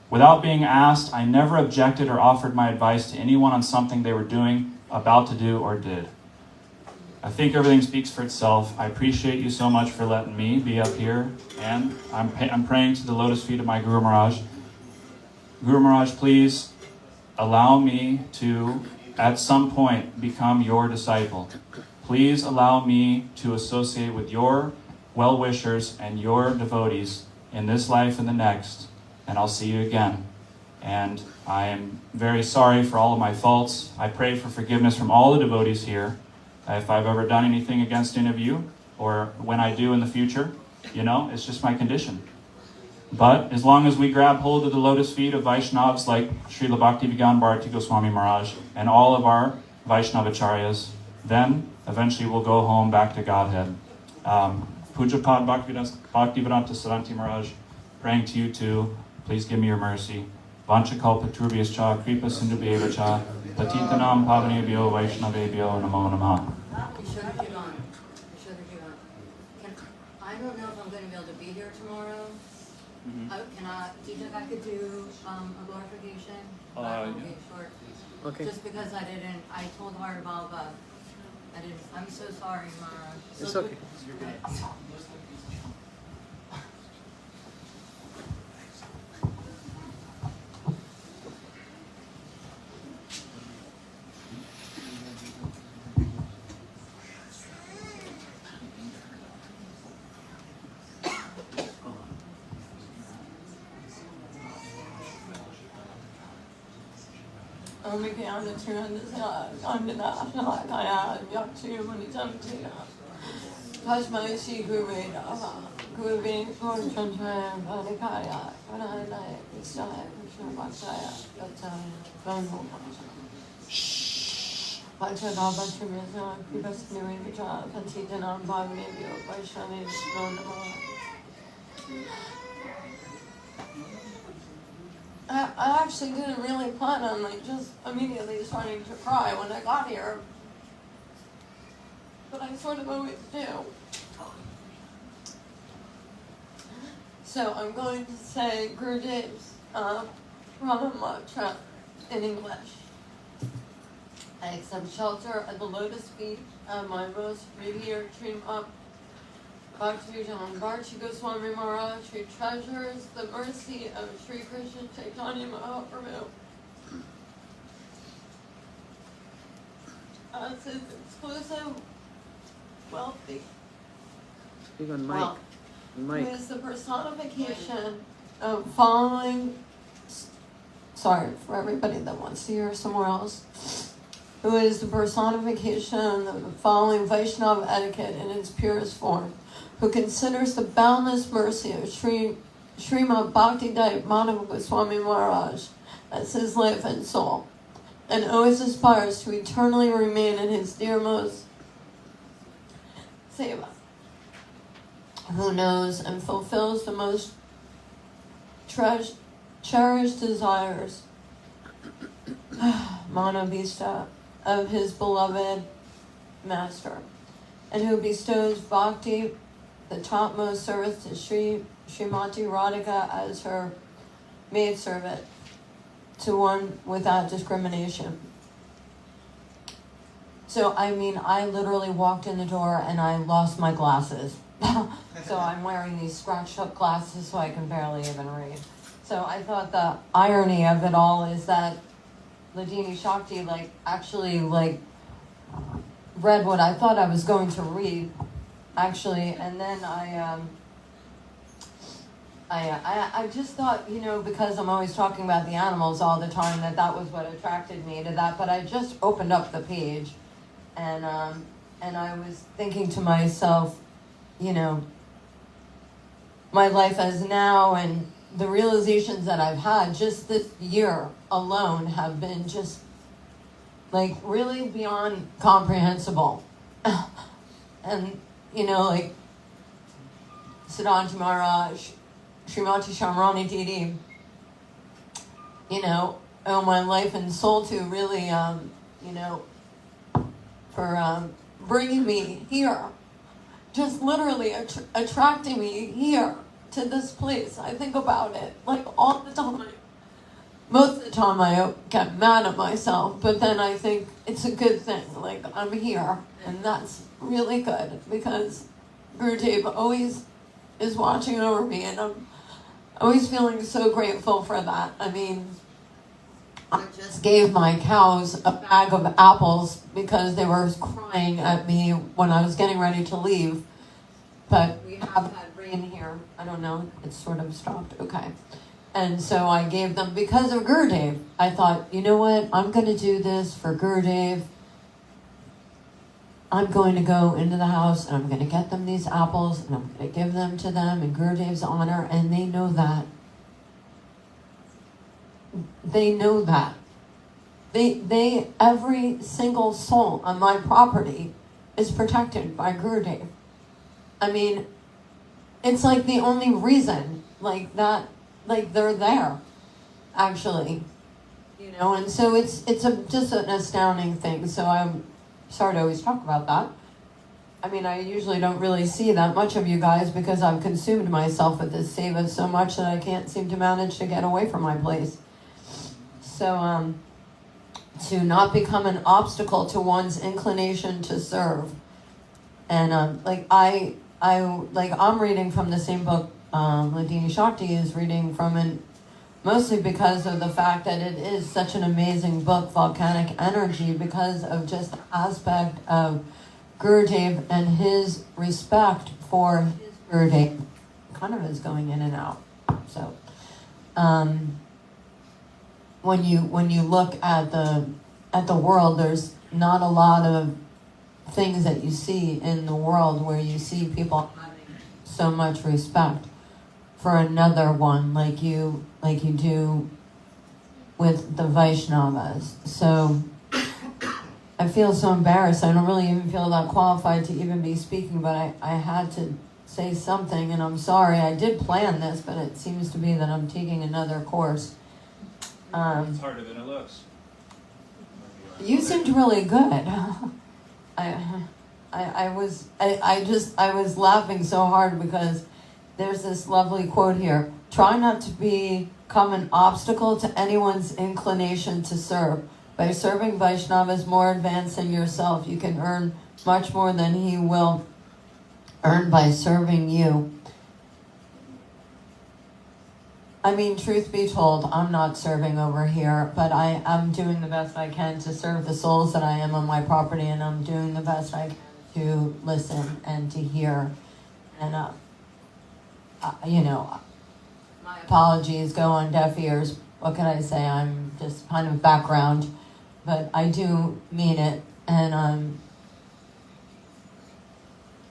Without being asked, I never objected or offered my advice to anyone on something they were doing, about to do, or did. I think everything speaks for itself. I appreciate you so much for letting me be up here, and I'm praying to the lotus feet of my Guru Maharaj. Guru Maharaj, please allow me to, at some point, become your disciple. Please allow me to associate with your well-wishers and your devotees in this life and the next, and I'll see you again. And I am very sorry for all of my faults. I pray for forgiveness from all the devotees here. If I've ever done anything against any of you, or when I do in the future, it's just my condition. But as long as we grab hold of the lotus feet of Vaishnavas like Srila Bhaktivedanta Bharati Goswami Maharaj and all of our Vaishnavacharyas, then eventually we'll go home back to Godhead. Pujapad Bhaktivedanta Saranti Maharaj, praying to you too. Please give me your mercy. Vanchakalpatrubhyascha kripa sindhubheva patitanam pavanebhyo vaishnavebhyo namo namaha. I don't know if I'm going to be able to be here tomorrow. Do you think I could do a glorification? Yeah. Okay, short. Okay. Just because I told Harival, but I'm so sorry, Mara. It's okay. I actually didn't really plan on just immediately starting to cry when I got here, but I sort of always do. So I'm going to say Gurudev's Pranam Mantra in English. I accept shelter at the lotus feet of my most revered Srimad Bhaktivedanta Bharati Goswami Maharaj, who treasures the mercy of Sri Krishna Chaitanya Mahaprabhu. As his exclusive, wealthy, Speak on mic. wealth, who Mic. is the personification of following, sorry for everybody that wants to hear somewhere else, who is the personification of the following Vaishnava etiquette in its purest form, who considers the boundless mercy of Srimad Bhaktivedanta Goswami Maharaj as his life and soul, and always aspires to eternally remain in his dearmost seva, who knows and fulfills the most cherished desires, Manavista, of his beloved master, and who bestows bhakti, the topmost service, to Srimati Radhika as her maidservant, to one without discrimination. So, I mean, I literally walked in the door and I lost my glasses. So I'm wearing these scratched up glasses so I can barely even read. So I thought the irony of it all is that Ladini Shakti actually read what I thought I was going to read, actually, and then I just thought, because I'm always talking about the animals all the time, that was what attracted me to that. But I just opened up the page, and I was thinking to myself, my life as now and the realizations that I've had just this year alone have been just really beyond comprehensible. And Siddhanta Maharaj, Srimati Shamrani Didi, owe my life and soul to really, for bringing me here. Just literally attracting me here to this place. I think about it all the time. Most of the time I get mad at myself, but then I think it's a good thing. I'm here, and that's really good because Gurudev always is watching over me, and I'm always feeling so grateful for that. I mean, I just gave my cows a bag of apples because they were crying at me when I was getting ready to leave. But we have had rain here. I don't know. It's sort of stopped. Okay. And so I gave them because of Gurudev. I thought, you know what? I'm going to do this for Gurudev. I'm going to go into the house and I'm going to get them these apples and I'm going to give them to them in Gurudev's honor. And they know that. They know that. They every single soul on my property is protected by Gurudev. I mean, it's the only reason that, they're there, actually, and so it's just an astounding thing. So I'm sorry to always talk about that. I mean, I usually don't really see that much of you guys because I've consumed myself with this seva so much that I can't seem to manage to get away from my place. So, to not become an obstacle to one's inclination to serve. And, I'm reading from the same book Ladini Shakti is reading from, and mostly because of the fact that it is such an amazing book, Volcanic Energy, because of just the aspect of Gurudev and his respect for his Gurudev. Kind of is going in and out. So, when you look at the world, there's not a lot of things that you see in the world where you see people having so much respect for another one like you do with the Vaishnavas. So I feel so embarrassed. I don't really even feel that qualified to even be speaking, but I had to say something, and I'm sorry. I did plan this, but it seems to be that I'm taking another course. It's harder than it looks. You seemed really good. I was laughing so hard because there's this lovely quote here. Try not to become an obstacle to anyone's inclination to serve. By serving Vaishnavas more advanced than yourself, you can earn much more than he will earn by serving you. I mean, truth be told, I'm not serving over here, but I am doing the best I can to serve the souls that I am on my property, and I'm doing the best I can to listen and to hear. And, my apologies go on deaf ears. What can I say? I'm just kind of background, but I do mean it. And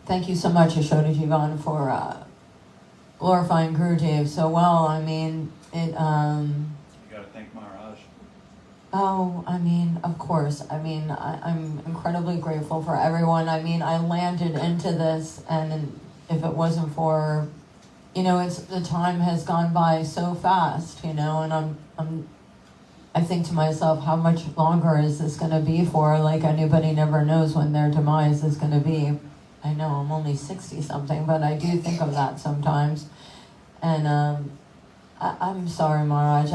thank you so much, Yashoda Jivan, for glorifying Gurudev so well. I mean, it... You gotta thank Maharaj. Oh, I mean, of course. I mean, I'm incredibly grateful for everyone. I mean, I landed into this, and if it wasn't for, it's the time has gone by so fast, and I think to myself, how much longer is this going to be for? Like, anybody never knows when their demise is going to be. I know I'm only 60 something, but I do think of that sometimes. And I'm sorry, Maharaj.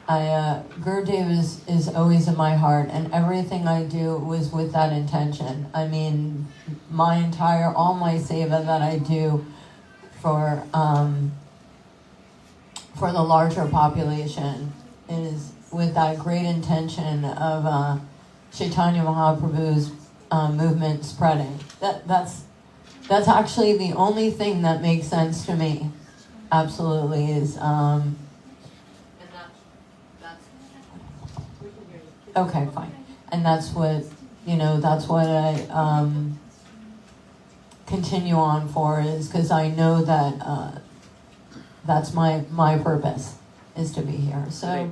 Gurudev is always in my heart, and everything I do was with that intention. I mean, all my seva that I do for the larger population is with that great intention of Chaitanya Mahaprabhu's movement spreading. That's actually the only thing that makes sense to me. Absolutely is. And that's Okay, fine. And that's what I continue on for, is because I know that that's my purpose, is to be here. So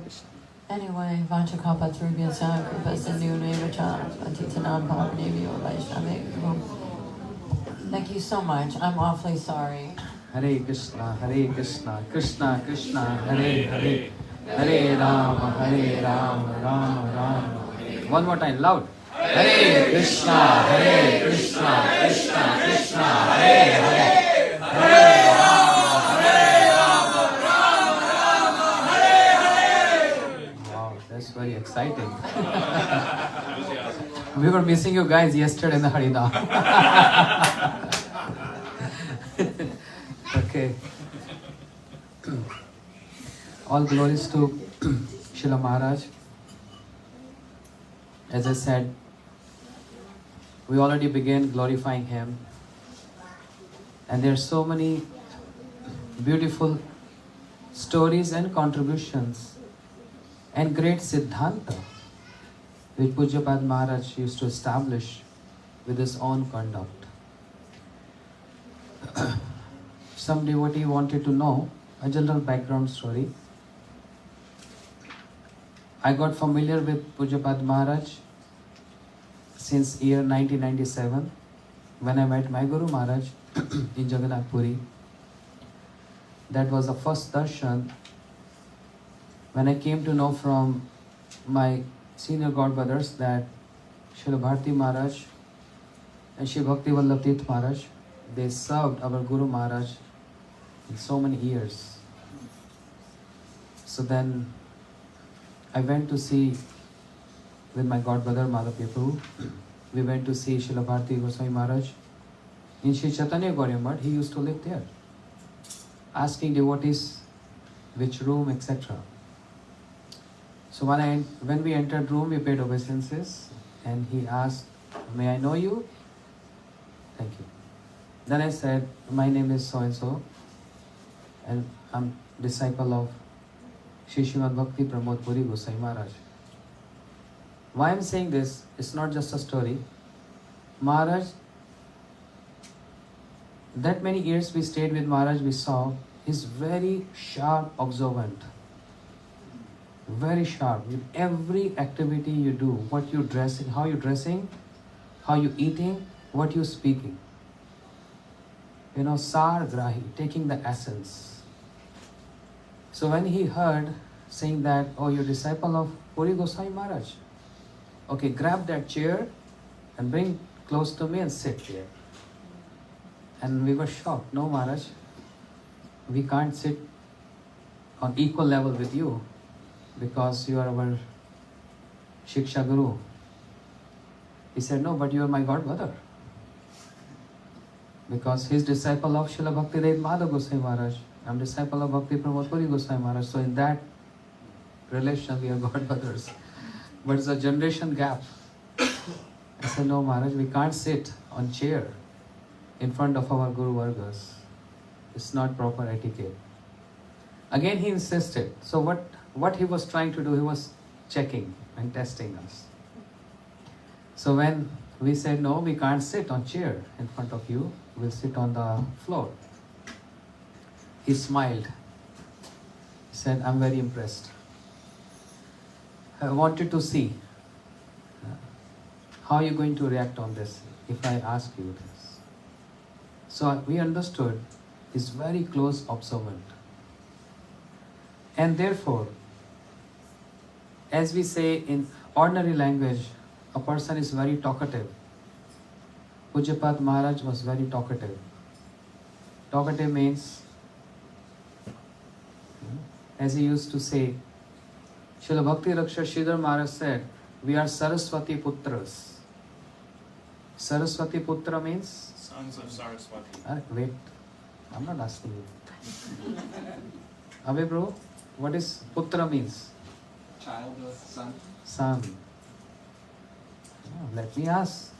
anyway, Vanchakapatrubhyasa Kripasindhunevacha Patitanam Pavanebhyo Vaishnavebhyo. Thank you so much. I'm awfully sorry. Hare Krishna, Krishna Krishna, Hare Hare, Hare Rama, Rama Rama. One more time, loud. Hare Krishna, Krishna Krishna, Hare Hare, Hare Rama, Rama Hare Hare. Wow, that's very exciting. We were missing you guys yesterday in the Harinam. Okay. All glories to Srila Maharaj. As I said, we already began glorifying him. And there are so many beautiful stories and contributions and great siddhanta which Pujyapad Maharaj used to establish with his own conduct. Some devotee wanted to know a general background story. I got familiar with Pujyapad Maharaj since year 1997 when I met my Guru Maharaj in Jagannath Puri. That was the first darshan when I came to know from my senior godbrothers that Srila Bharti Maharaj and Shri Bhakti Vallabh Tirth Maharaj, they served our Guru Maharaj in so many years. So then I went to see with my godbrother Madhav Prabhu. We went to see Srila Bharti Goswami Maharaj in Sri Chaitanya Gauriya Math. He used to live there, asking devotees which room, etc. So when we entered room, we paid obeisances, and he asked, "May I know you?" Thank you. Then I said, "My name is so and so, and I'm disciple of Shri Srimad Bhakti Pramod Puri Goswami Maharaj." Why I'm saying this, it's not just a story. Maharaj, that many years we stayed with Maharaj, we saw he's very sharp, observant. Very sharp. With every activity you do, what you dressing, how you dressing, how you eating, what you speaking. Sar Grahi, taking the essence. So when he heard saying that, "Oh, you're disciple of Puri Goswami Maharaj. Okay, grab that chair and bring close to me and sit here." And we were shocked. "No, Maharaj, we can't sit on equal level with you because you are our Shiksha Guru." He said, "No, but you are my godbrother." Because he's disciple of Srila Bhaktivedanta Madhav Goswami Maharaj. I'm disciple of Bhakti Pramod Puri Goswami Maharaj. So in that relation, we are godbrothers. But it's a generation gap. I said, "No, Maharaj, we can't sit on chair in front of our Guru Vargas. It's not proper etiquette." Again, he insisted. So what he was trying to do, he was checking and testing us. So when we said, "No, we can't sit on chair in front of you, we'll sit on the floor," he smiled. He said, "I'm very impressed. I wanted to see how you're going to react on this if I ask you this." So we understood He's very close observant. And therefore, as we say in ordinary language, a person is very talkative. Pujyapat Maharaj was very talkative. Talkative means, as he used to say, Srila Bhakti Raksha Sridhar Maharaj said, we are Saraswati Putras. Saraswati Putra means? Sons of Saraswati. Wait, I'm not asking you. Abhay bro, what is Putra means? Child or son? Son. Let me ask.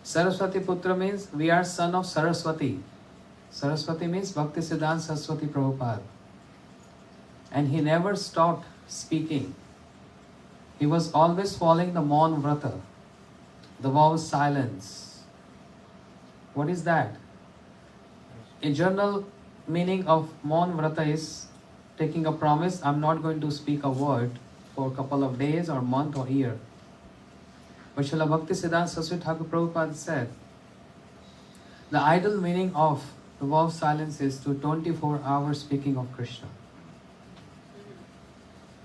Saraswati Putra means we are son of Saraswati. Saraswati means Bhakti Siddhanta Saraswati Prabhupada. And he never stopped speaking. He was always following the Maun Vrata, the vow of silence. What is that? A general meaning of Maun Vrata is taking a promise, I'm not going to speak a word for a couple of days or month or year. But Srila Bhakti Siddhanta Saraswati Thakur Prabhupada said, the ideal meaning of the vow of silence is to 24 hours speaking of Krishna.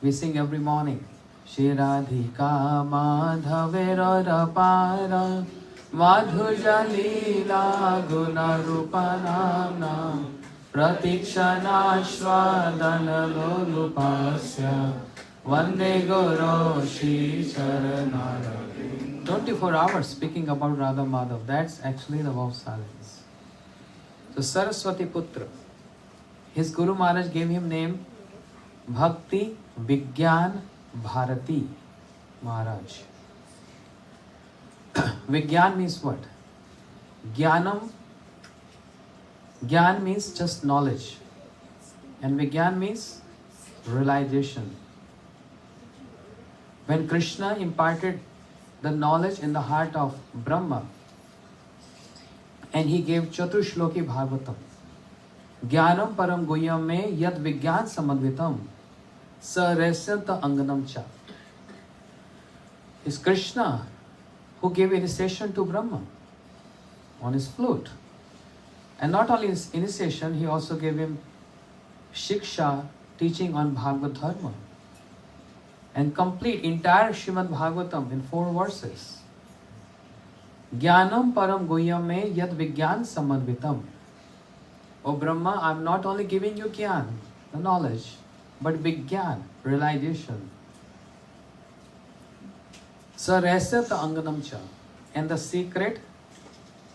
We sing every morning, Shri Radhika Madhavera Rapara Madhuja Leela Guna Rupa Namna Pratikshana Shwadana Lolupasya Vande Guru Shri Charanara. 24 hours speaking about Radha Madhav. That's actually the vow of silence. So Saraswati Putra, his Guru Maharaj gave him name Bhakti Vigyan Bharati Maharaj. Vigyan means what? Jnanam. Gyan means just knowledge. And Vigyan means realization. When Krishna imparted the knowledge in the heart of Brahma, and he gave Chaturshloki Bhagavatam, Jnanam Param Guhyam me yad Vigyan Samadvitam Saresyanta Anganam Cha. It's Krishna who gave initiation to Brahma on his flute. And not only his initiation, he also gave him Shiksha, teaching on Bhagavad Dharma. And complete entire Srimad Bhagavatam in 4 verses. Jnanam Param Guhyam me yad Vigyan Samadvitam. O Brahma, I am not only giving you Gyan, the knowledge, but Vigyan, realization. Sarasya Anganam Cha, and the secret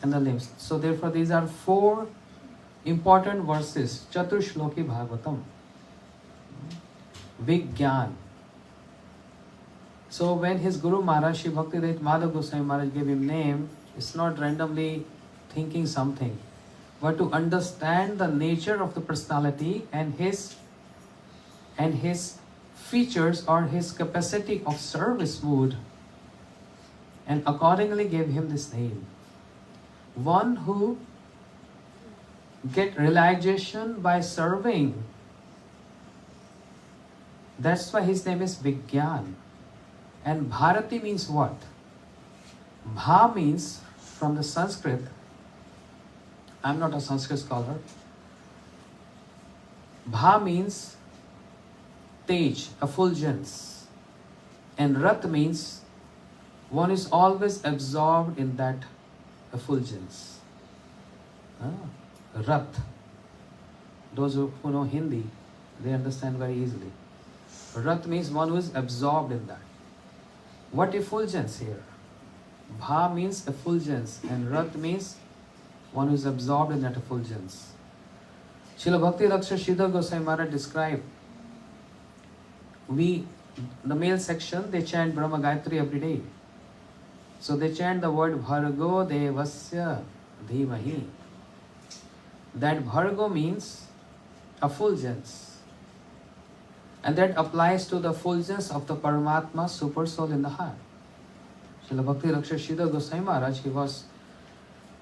and the limbs. So therefore these are 4 important verses, Chaturshloki Bhagavatam. Vigyan. So when his Guru Maharaj, Shri Bhaktivedanta Madhav Goswami Maharaj gave him name, it's not randomly thinking something, but to understand the nature of the personality and his features or his capacity of service mood, and accordingly gave him this name. One who get realization by serving. That's why his name is Vigyan. And Bharati means what? Bha means, from the Sanskrit, I'm not a Sanskrit scholar. Bha means tej, effulgence. And Rat means one is always absorbed in that effulgence. Rat. Those who know Hindi, they understand very easily. Rat means one who is absorbed in that. What effulgence here? Bha means effulgence and Rat means one who is absorbed in that effulgence. Srila Bhakti Raksha Sridhar Goswami Maharaj described, the male section, they chant Brahma Gayatri every day. So they chant the word Bhargo Devasya Dhimahi. That Bhargo means effulgence. And that applies to the effulgence of the Paramatma Super Soul in the heart. Srila Bhakti Raksha Sridhar Goswami Maharaj, he was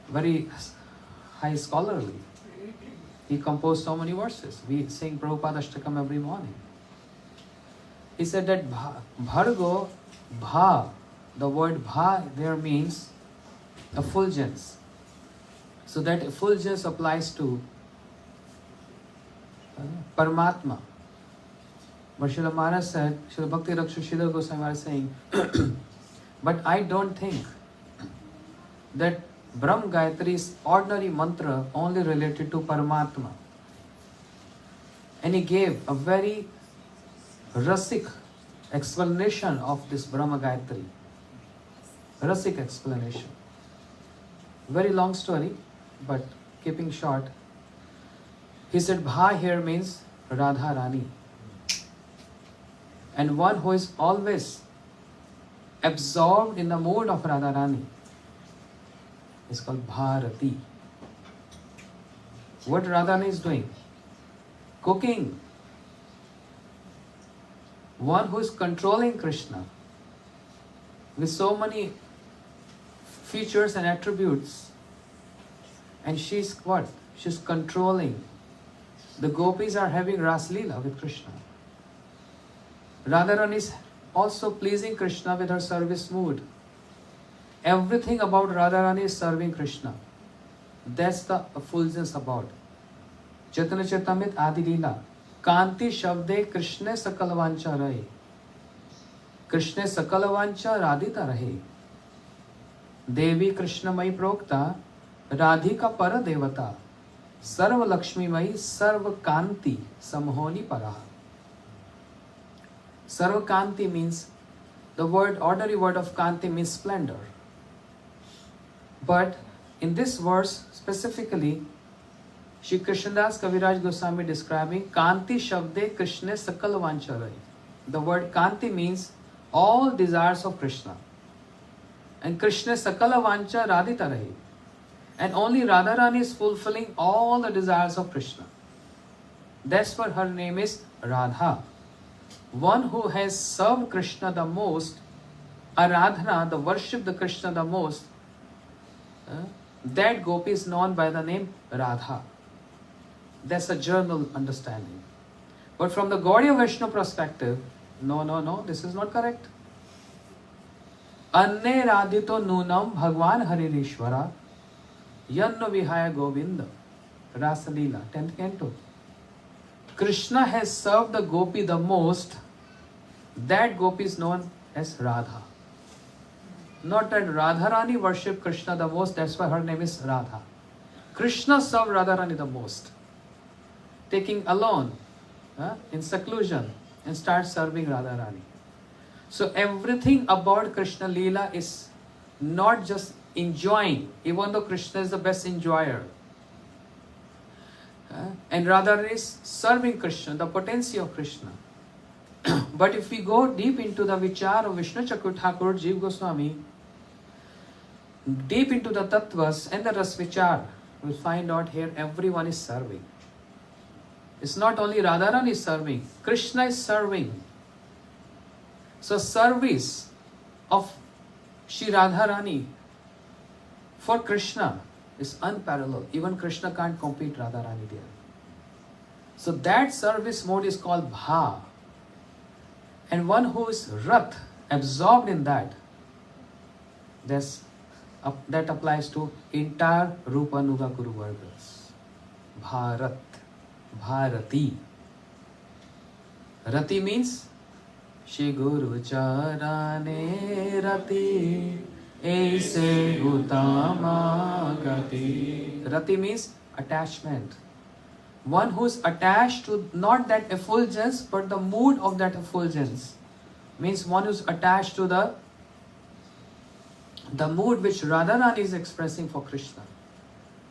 very high scholarly. He composed so many verses. We sing Prabhupada Ashtakam every morning. He said that Bhargo, Bha, the word Bha there means effulgence. So that effulgence applies to Paramatma. But Srila Maharaj said, Srila Bhakti Rakshashidhar Goswami Maharaj saying, but I don't think that Brahm Gayatri is ordinary mantra only related to Paramatma. And he gave a very rasik explanation of this Brahma Gayatri. Rasik explanation. Very long story, but keeping short. He said, Bha here means Radha Rani. And one who is always absorbed in the mood of Radha Rani is called Bharati. What Radha Rani is doing? Cooking. One who is controlling Krishna with so many features and attributes, and she's what? She's controlling. The gopis are having Ras Leela with Krishna. Radharani is also pleasing Krishna with her service mood. Everything about Radharani is serving Krishna. That's the effulgence about. Chaitanya Charitamrita Adi Leela. Kanti Shabde Krishna Sakalavancha Rahe. Krishna Sakalavancha Radhita Rahe. Devi Krishna Mai Prokta Radhika Para Devata Sarva Lakshmi Mai Sarva Kanti Samhoni Paraha. Sarva Kanti means, the ordinary word of Kanti means splendor. But in this verse specifically, Shri Krishnadas Kaviraj Goswami describing Kanti Shabde Krishna Sakal Vancharai. The word Kanti means all desires of Krishna. And Krishna Sakala Vancha Radhita Rahi. And only Radharani is fulfilling all the desires of Krishna. That's why her name is Radha. One who has served Krishna the most, Aradhana, the worship the Krishna the most, that gopi is known by the name Radha. That's a general understanding. But from the Gaudiya Vaishnava perspective, no, this is not correct. Anne radhito nunam bhagwan haririshvara yanno vihaya govinda Rasa Leela, 10th canto. Krishna has served the gopi the most. That gopi is known as Radha. Not that Radharani worshipped Krishna the most, that's why her name is Radha. Krishna served Radharani the most. Taking alone, in seclusion, and start serving Radharani. So everything about Krishna Leela is not just enjoying, even though Krishna is the best enjoyer. And Radharani is serving Krishna, the potency of Krishna. But if we go deep into the vichar of Vishnu Chakra Thakur Jiva Goswami, deep into the tattvas and the ras vichar, we'll find out here everyone is serving. It's not only Radharani is serving, Krishna is serving. So service of Shri Radharani for Krishna is unparalleled. Even Krishna can't compete Radharani there. So that service mode is called Bha. And one who is Rat, absorbed in that, that applies to entire Rupa Nuga Guru Vargas. Bharat, Bharati. Rati means Shri Guru Charane Rati Aise Utama Gati. Rati means attachment. One who is attached to not that effulgence, but the mood of that effulgence. Means one who is attached to the mood which Radharani is expressing for Krishna.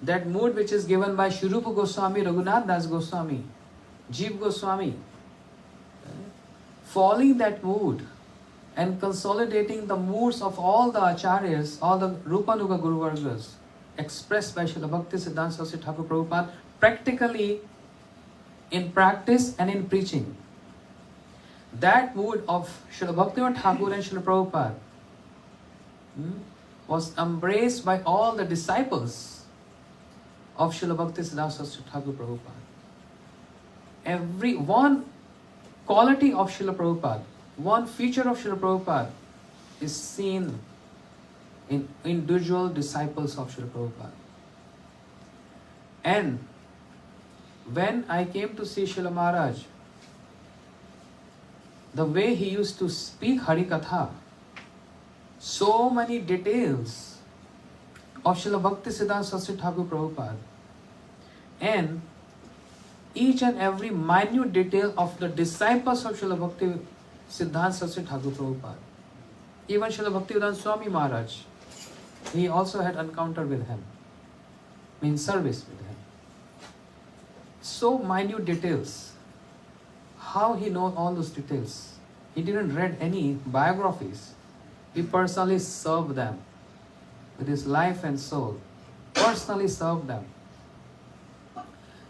That mood which is given by Shri Rupa Goswami, Raghunath Das Goswami, Jiva Goswami. Following that mood and consolidating the moods of all the acharyas, all the Rupanuga Guru Vargas, expressed by Srila Bhakti Siddhanta Saraswati Thakur Prabhupada, practically in practice and in preaching. That mood of Srila Bhaktivinoda Thakur and Srila Prabhupada was embraced by all the disciples of Srila Bhakti Siddhanta Saraswati Thakur Prabhupada. Every one quality of Srila Prabhupada, one feature of Srila Prabhupada is seen in individual disciples of Srila Prabhupada. And when I came to see Srila Maharaj, the way he used to speak Harikatha, so many details of Srila Bhakti Siddhanta Saraswati Thakur Prabhupada, and each and every minute detail of the disciples of Srila Bhakti Siddhanta Saraswati Thakur Prabhupada. Even Srila Bhaktivedanta Swami Maharaj, he also had encounter with him, means service with him. So minute details. How he knows all those details? He didn't read any biographies. He personally served them with his life and soul. Personally served them.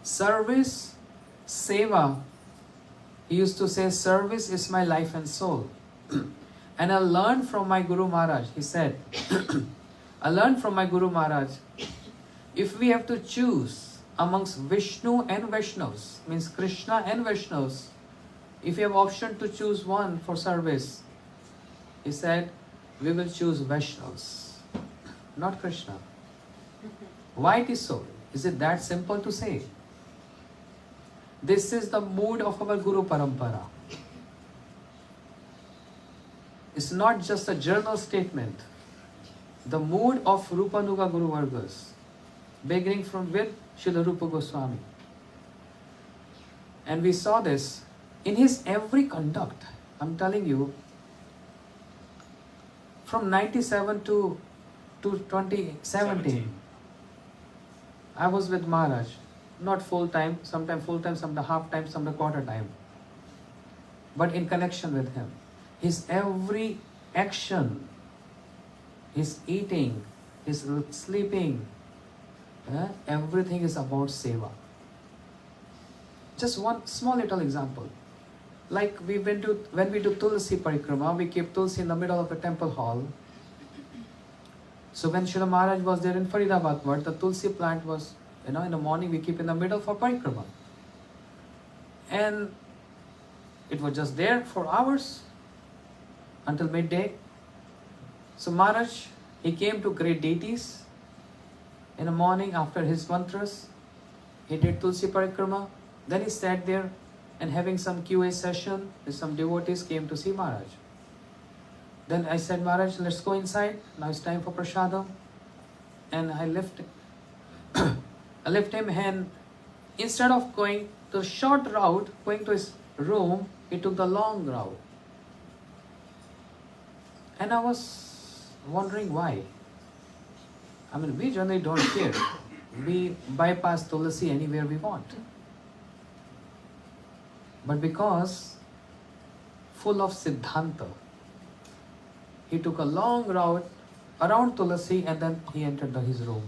Service, seva. He used to say, service is my life and soul. And I learned from my Guru Maharaj. He said, I learned from my Guru Maharaj, if we have to choose amongst Vishnu and Vaishnavas, means Krishna and Vaishnavas, if you have option to choose one for service, he said, we will choose Vaishnavas, not Krishna. Why it is so? Is it that simple to say? This is the mood of our Guru Parampara. It's not just a journal statement. The mood of Rupanuga Guru Vargas, beginning from with Srila Rupa Goswami. And we saw this in his every conduct. I'm telling you, from 97 to 2017, I was with Maharaj. Not full time, sometimes full time, sometimes half time, sometimes quarter time. But in connection with him. His every action, his eating, his sleeping, everything is about seva. Just one small little example. Like when we do Tulsi Parikrama, we keep Tulsi in the middle of the temple hall. So when Srila Maharaj was there in Faridabad, the Tulsi plant was, in the morning we keep in the middle for Parikrama. And it was just there for hours until midday. So Maharaj, he came to great deities in the morning after his mantras. He did Tulsi Parikrama. Then he sat there and having some QA session with some devotees came to see Maharaj. Then I said, Maharaj, let's go inside. Now it's time for prasadam. And I left him, and instead of going the short route, going to his room, he took the long route. And I was wondering why. I mean, we generally don't care. We bypass Tulsi anywhere we want. But because full of Siddhanta, he took a long route around Tulsi and then he entered his room.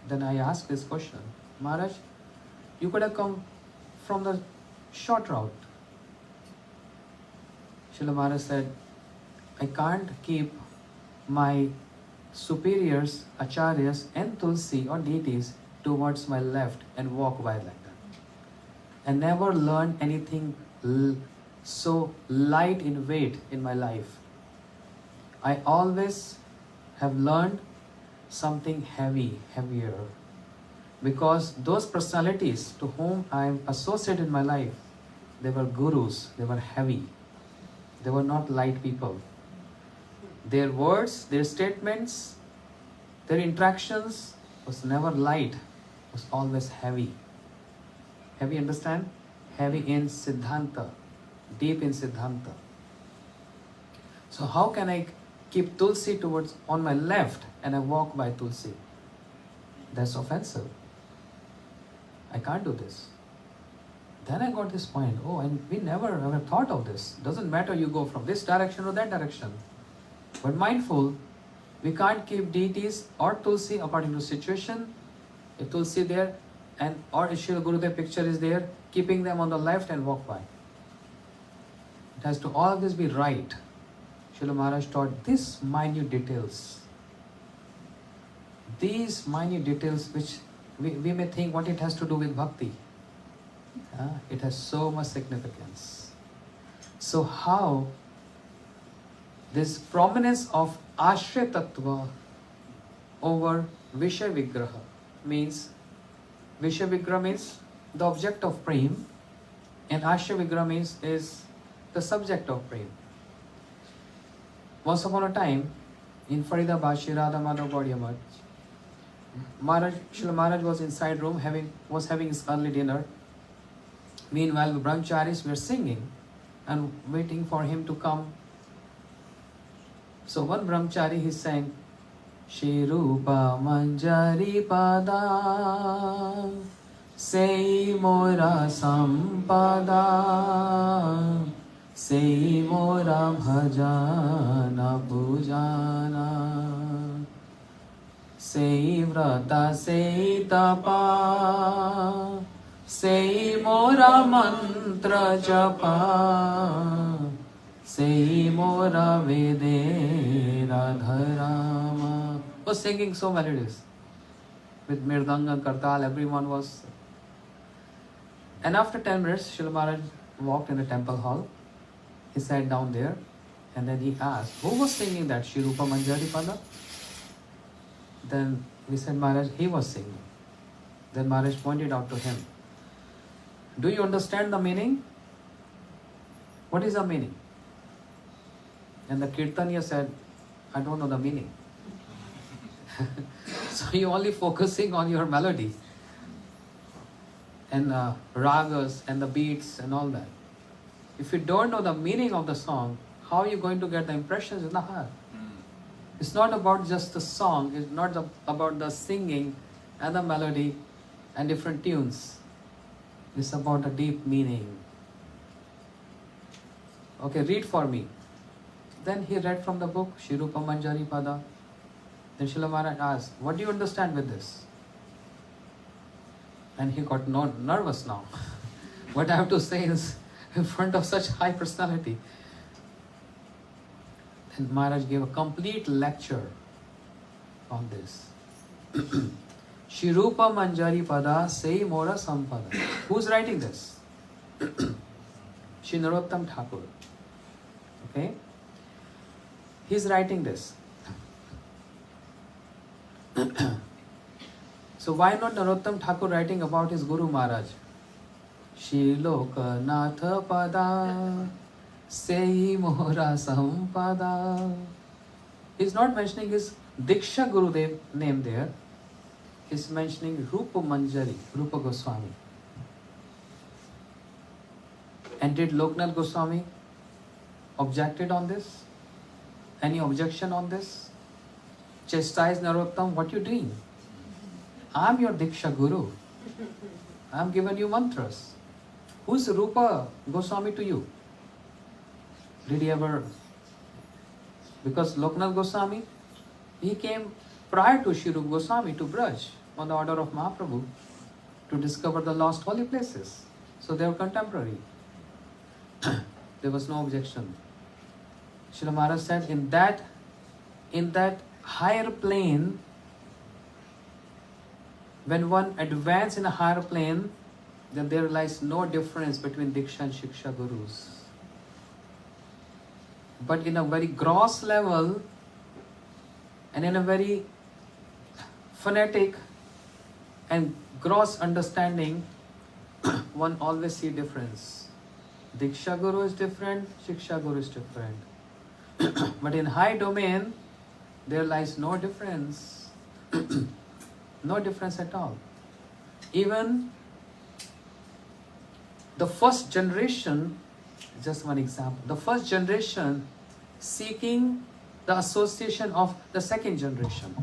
Then I asked this question, Maharaj, you could have come from the short route. Srila Maharaj said, I can't keep my superiors, acharyas and Tulsi or deities towards my left and walk by like that. I never learned anything so light in weight in my life. I always have learned something heavier. Because those personalities to whom I am associated in my life, they were gurus, they were heavy. They were not light people. Their words, their statements, their interactions was never light, was always heavy. Heavy, understand? Heavy in Siddhanta, deep in Siddhanta. So how can I keep Tulsi towards on my left and I walk by Tulsi? That's offensive. I can't do this. Then I got this point, and we never ever thought of this. Doesn't matter you go from this direction or that direction. But mindful, we can't keep deities or Tulsi according to situation. If Tulsi there, or if Srila Gurudev picture is there, keeping them on the left and walk by. It has to always be right. Srila Maharaj taught these minute details. These minute details which we may think what it has to do with bhakti. It has so much significance. So how this prominence of Ashray Tattva over Vishaya Vigraha means Vishya Vigram is the object of prem, and Ashya Vigram is the subject of prem. Once upon a time, in Faridabad, Shri Radha Madhav Gaudiya Math, Srila Maharaj was inside room was having his early dinner. Meanwhile, the brahmacharis were singing and waiting for him to come. So one brahmachari, he sang, Shri Rupa Manjari Pada Sei Mora Sampada Sei Mora Bhajana Pujana Sei Vrata Sei Tapa Sei Mora Mantra Japa Sei Mora Vedera Dharama. Was singing so melodious with Mirdanga, Kartal, everyone was. And after 10 minutes, Srila Maharaj walked in the temple hall. He sat down there and then he asked, who was singing that Shri Rupa Manjari Pada? Then we said, Maharaj, he was singing. Then Maharaj pointed out to him, do you understand the meaning? What is the meaning? And the Kirtaniya said, I don't know the meaning. So you're only focusing on your melody and ragas and the beats and all that. If you don't know the meaning of the song, how are you going to get the impressions in the heart? It's not about just the song, it's not about the singing and the melody and different tunes. It's about a deep meaning. Okay, read for me. Then he read from the book, Shri Rupa Manjari Pada. Then Srila Maharaj asked, what do you understand with this? And he got nervous now. What I have to say is in front of such high personality. Then Maharaj gave a complete lecture on this. Shri Rupa Manjari Pada Sei Mora Sampada. Who's writing this? Shri Narottam Thakur. Okay? He's writing this. So why not Narottam Thakur writing about his Guru Maharaj? Shri Lokanatha Pada Sei Mora Sampada. He's not mentioning his Diksha Gurudev name there. He's mentioning Rupa Manjari, Rupa Goswami. And did Loknath Goswami objected on this? Any objection on this? Chastise Narottam, what you doing? I'm your Diksha Guru. I'm giving you mantras. Who's Rupa Goswami to you? Did he ever? Because Loknath Goswami, he came prior to Shri Rupa Goswami to Braj on the order of Mahaprabhu to discover the lost holy places. So they were contemporary. There was no objection. Srila Maharaj said, in that higher plane, when one advances in a higher plane, then there lies no difference between Diksha and Shiksha Gurus. But in a very gross level and in a very phonetic and gross understanding, one always see difference. Diksha Guru is different, Shiksha Guru is different. But in high domain, there lies no difference. No difference at all. Even the first generation, just one example, the first generation seeking the association of the second generation.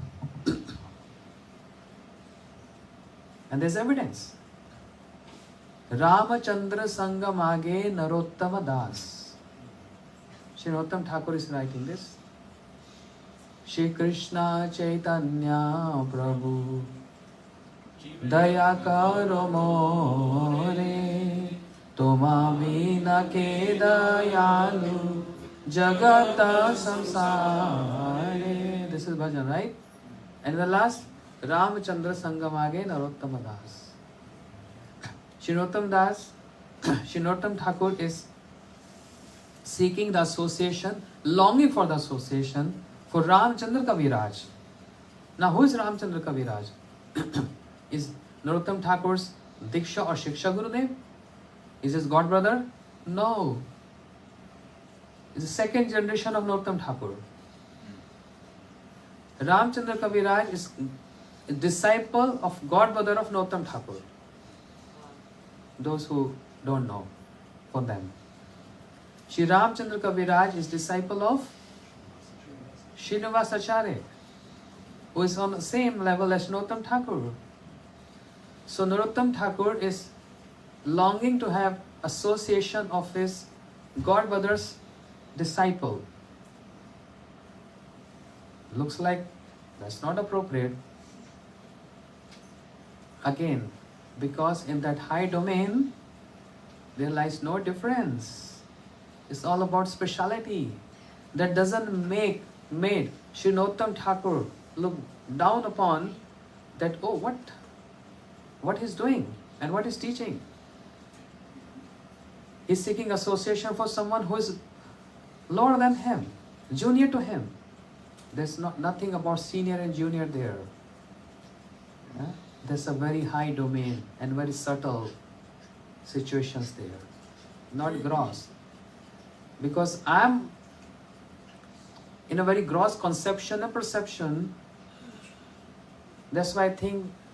And there's evidence. Ramachandra Sangamage Narottama Das. Shri Narottam Thakur is writing this. Shri Krishna Chaitanya Prabhu Daya Karo More Toma Vina Ke Dayalu Jagata Samsare. This is bhajan, right? And the last, Ramachandra Sangamage Narottama Das. Shri Narottam Thakur is seeking the association, longing for the association for Ramchandra Kaviraj. Now who is Ramchandra Kaviraj? Is Narottam Thakur's Diksha or Shiksha Gurudev? Is his god brother? No. He's the second generation of Narottam Thakur. Ramchandra Kaviraj is a disciple of god brother of Narottam Thakur. Those who don't know, for them. Shri Ramchandra Kaviraj is disciple of Srinivas Acharya, who is on the same level as Narottam Thakur. So Narottam Thakur is longing to have association of his god brother's disciple. Looks like that's not appropriate. Again, because in that high domain, there lies no difference. It's all about speciality. That doesn't make made Sri Narottam Thakur look down upon that, oh, what he's doing and what he's teaching. He's seeking association for someone who is lower than him, junior to him. There's nothing about senior and junior there. There's a very high domain and very subtle situations there, not gross. Because I'm in a very gross conception and perception, that's why I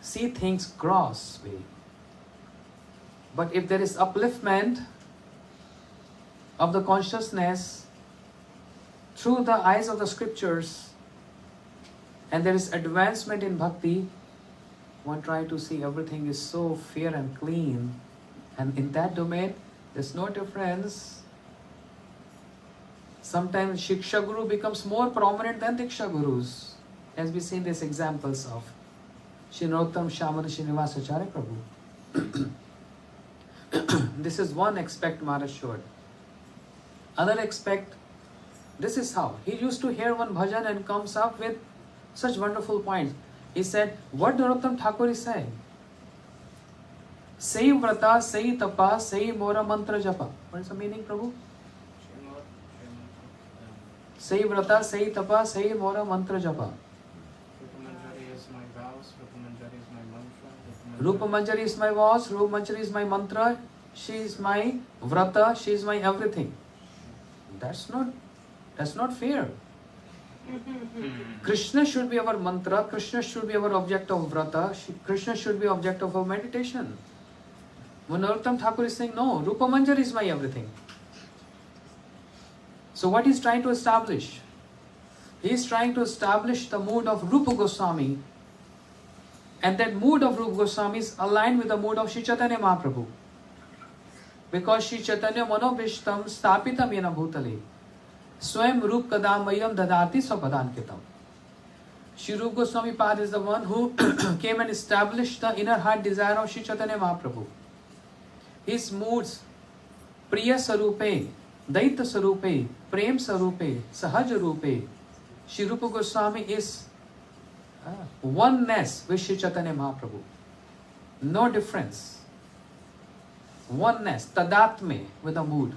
see things gross way. But if there is upliftment of the consciousness through the eyes of the scriptures, and there is advancement in bhakti, one try to see everything is so fair and clean, and in that domain there's no difference. Sometimes Shiksha Guru becomes more prominent than Diksha Gurus, as we see these examples of Shri Narottam Shaman Srinivas Acharya Prabhu. This is one aspect Maharaj showed. Other aspect, this is how. He used to hear one bhajan and comes up with such wonderful points. He said, what Narottam Thakur is saying? Sei vrata, sei tapa, sei mora mantra japa. What is the meaning, Prabhu? Sei vrata, sei tapa, sei mora mantra japa. Rupamanjari is my vows, Rupamanjari is my mantra. Rupamanjari is my vows, Rupamanjari is my mantra, she is my vrata, she is my everything. That's not fair. Krishna should be our mantra, Krishna should be our object of vrata, Krishna should be object of our meditation. When Narottam Thakur is saying, no, Rupa Manjari is my everything. So what he's trying to establish? He is trying to establish the mood of Rupa Goswami, and that mood of Rupa Goswami is aligned with the mood of Sri Chaitanya Mahaprabhu. Because Sri Chaitanya Manobhishtam Stapitam Yena Bhutale Swayam Rup Kadamayam Dadati Swapadankitam. Sri Rupa Goswami Pad is the one who came and established the inner heart desire of Sri Chaitanya Mahaprabhu. His moods, Priya Sarupe, Daita Sarupe, Prem Sarupe, Sahaj Rupe, Sri Rupa Goswami is oneness with Sri Chaitanya Mahaprabhu. No difference. Oneness, tadatme with the mood.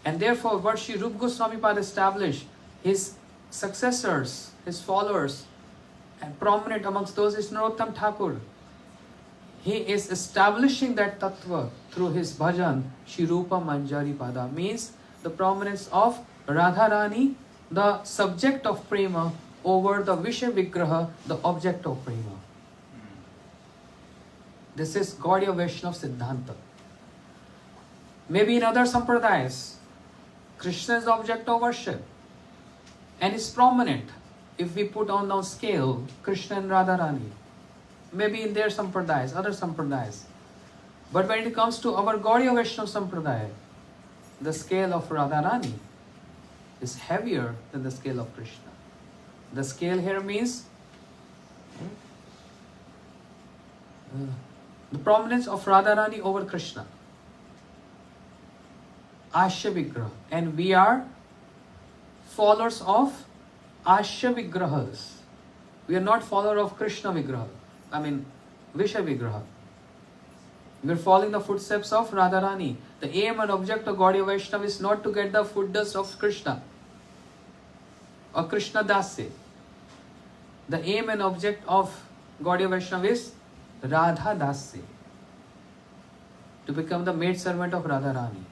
And therefore, what Sri Rupa Goswami Pad established, his successors, his followers, and prominent amongst those is Narottam Thakur. He is establishing that tattva through his bhajan, Shri Rupa Manjari Pada, means the prominence of Radharani, the subject of prema, over the Visha Vigraha, the object of prema. This is Gaudiya Vaishnava Siddhanta. Maybe in other sampradayas, Krishna is the object of worship and is prominent. If we put on the scale Krishna and Radharani, maybe in their sampradayas, other sampradayas. But when it comes to our Gaudiya Vaishnava Sampradaya, the scale of Radharani is heavier than the scale of Krishna. The scale here means the prominence of Radharani over Krishna. Ashya Vigraha. And we are followers of Ashya Vigrahas. We are not followers of Krishna Vigraha. Visha Vigraha. We are following the footsteps of Radharani. The aim and object of Gaudiya Vaishnava is not to get the foot dust of Krishna or Krishna Dasi. The aim and object of Gaudiya Vaishnava is Radha Dasya, to become the maid servant of Radharani,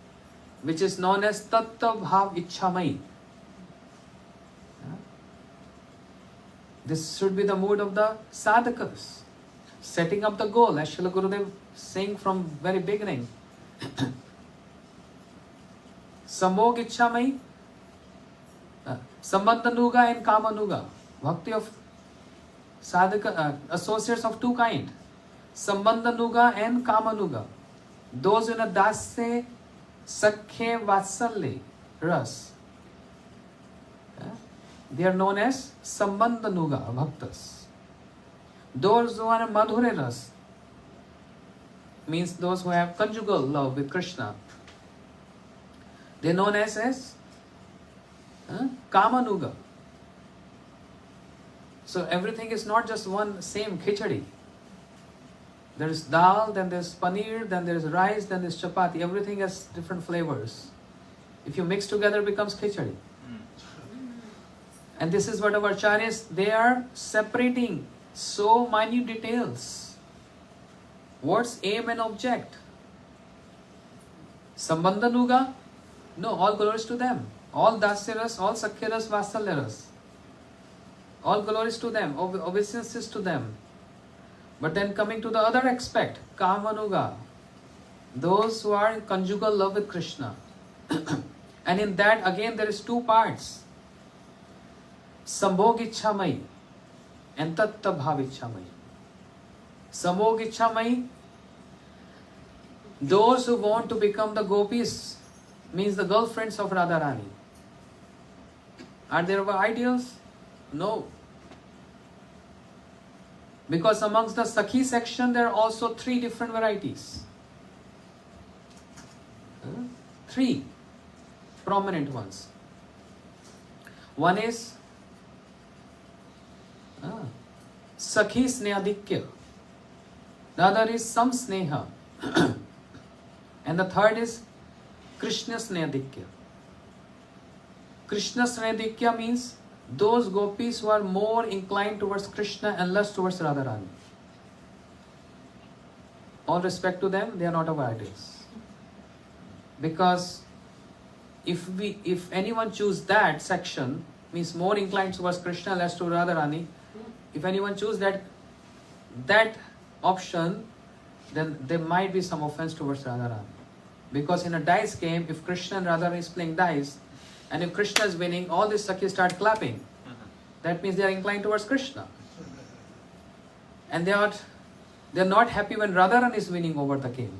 which is known as Tattva Bhav Ichamai. This should be the mood of the sadhakas, setting up the goal, as Srila Gurudev saying from very beginning. Sambhog Ichamai, Sambandhanuga and Kamanuga, bhakti of sadhaka, associates of two kind, Sambandhanuga and Kamanuga. Those in a dasya, sakhe, vatsalya, ras. They are known as Sambandhanuga bhaktas. Those who are in Madhure ras, means those who have conjugal love with Krishna, they are known as Kamanuga. So everything is not just one same khichdi. There is dal, then there is paneer, then there is rice, then there is chapati. Everything has different flavors. If you mix together, it becomes khichdi. And this is what our acharyas, they are separating so minute details. What's aim and object? Sambandhanuga? No, all glories to them. All dasyaras, all sakyaras, vasalyaras. All glories to them, obeisances to them. But then coming to the other aspect, Kamanuga, those who are in conjugal love with Krishna. And in that again there is two parts. Sambhog Ichamai and Tattva Bhav Ichamai. Sambhog Ichamai, those who want to become the gopis, means the girlfriends of Radharani. Are there ideals? No. Because amongst the Sakhi section there are also three different varieties. Three prominent ones. One is Sakhi Snehadikya. The other is Sam Sneha. And the third is Krishna Snehadikya. Krishna Snehadikya means those gopis who are more inclined towards Krishna and less towards Radharani. All respect to them, they are not our ideals. Because if anyone choose that section, means more inclined towards Krishna, less to Radharani, if anyone choose that option, then there might be some offense towards Radharani. Because in a dice game, if Krishna and Radharani is playing dice, and if Krishna is winning, all these Sakhis start clapping. That means they are inclined towards Krishna. And they are not happy when Radharani is winning over the game.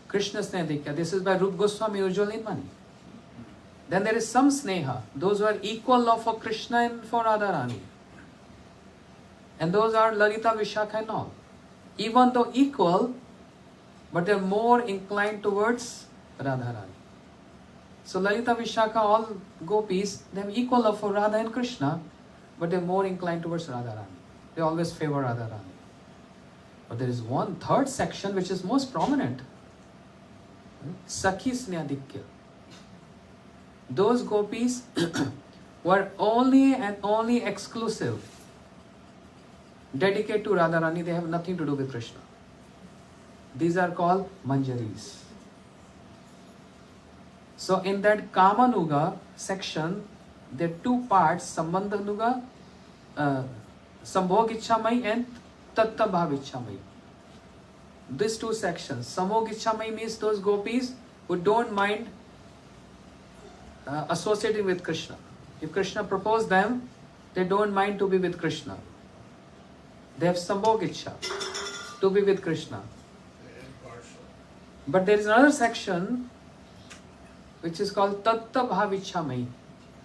Krishna Snehadikya. This is by Rup Goswami, usually in money. Then there is some Sneha. Those who are equal love for Krishna and for Radharani. And those are Lalita, Vishakha and all. Even though equal, but they are more inclined towards Radharani. So Lalita, Vishakha, all gopis, they have equal love for Radha and Krishna, but they are more inclined towards Radharani. They always favor Radharani. But there is one third section which is most prominent. Sakhi Snehadikya. Those gopis were only and only exclusive, dedicated to Radharani. They have nothing to do with Krishna. These are called Manjaris. So in that Kamanuga section, there are two parts, Sambandhanuga, Sambhog Ichamai and Tattva Bhav Ichamai. These two sections. Sambhog Ichamai means those gopis who don't mind associating with Krishna. If Krishna proposed them, they don't mind to be with Krishna. They have Sambhog Icha, to be with Krishna. But there is another section which is called Tattva Bhav Ichamai.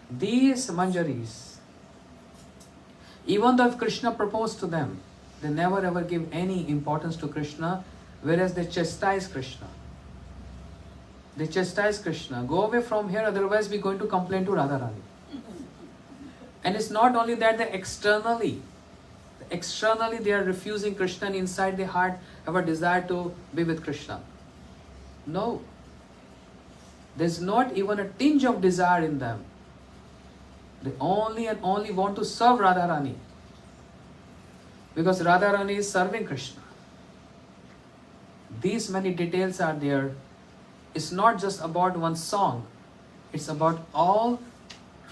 These Manjaris, even though if Krishna proposed to them, they never ever give any importance to Krishna, whereas they chastise Krishna. They chastise Krishna. Go away from here, otherwise we're going to complain to Radharani. And it's not only that, they externally they are refusing Krishna, and inside their heart have a desire to be with Krishna. No. There's not even a tinge of desire in them. They only and only want to serve Radharani. Because Radharani is serving Krishna. These many details are there. It's not just about one song. It's about all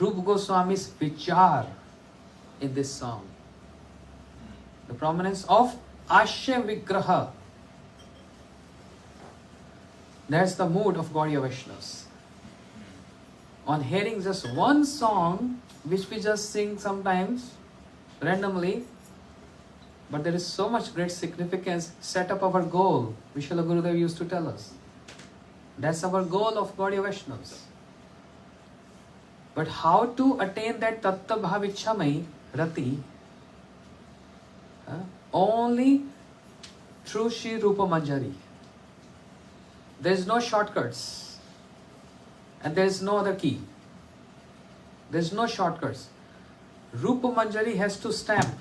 Rupa Goswami's vichar in this song. The prominence of Ashya Vigraha. That's the mood of Gaudiya Vaishnavas. On hearing just one song, which we just sing sometimes, randomly, but there is so much great significance, set up our goal. Vishwala Gurudev used to tell us. That's our goal of Gaudiya Vaishnavas. But how to attain that Tattva Bhavichamai Rati? Only through Shri Rupa Manjari. There is no shortcuts. And there is no other key. There is no shortcuts. Rupa Manjari has to stamp.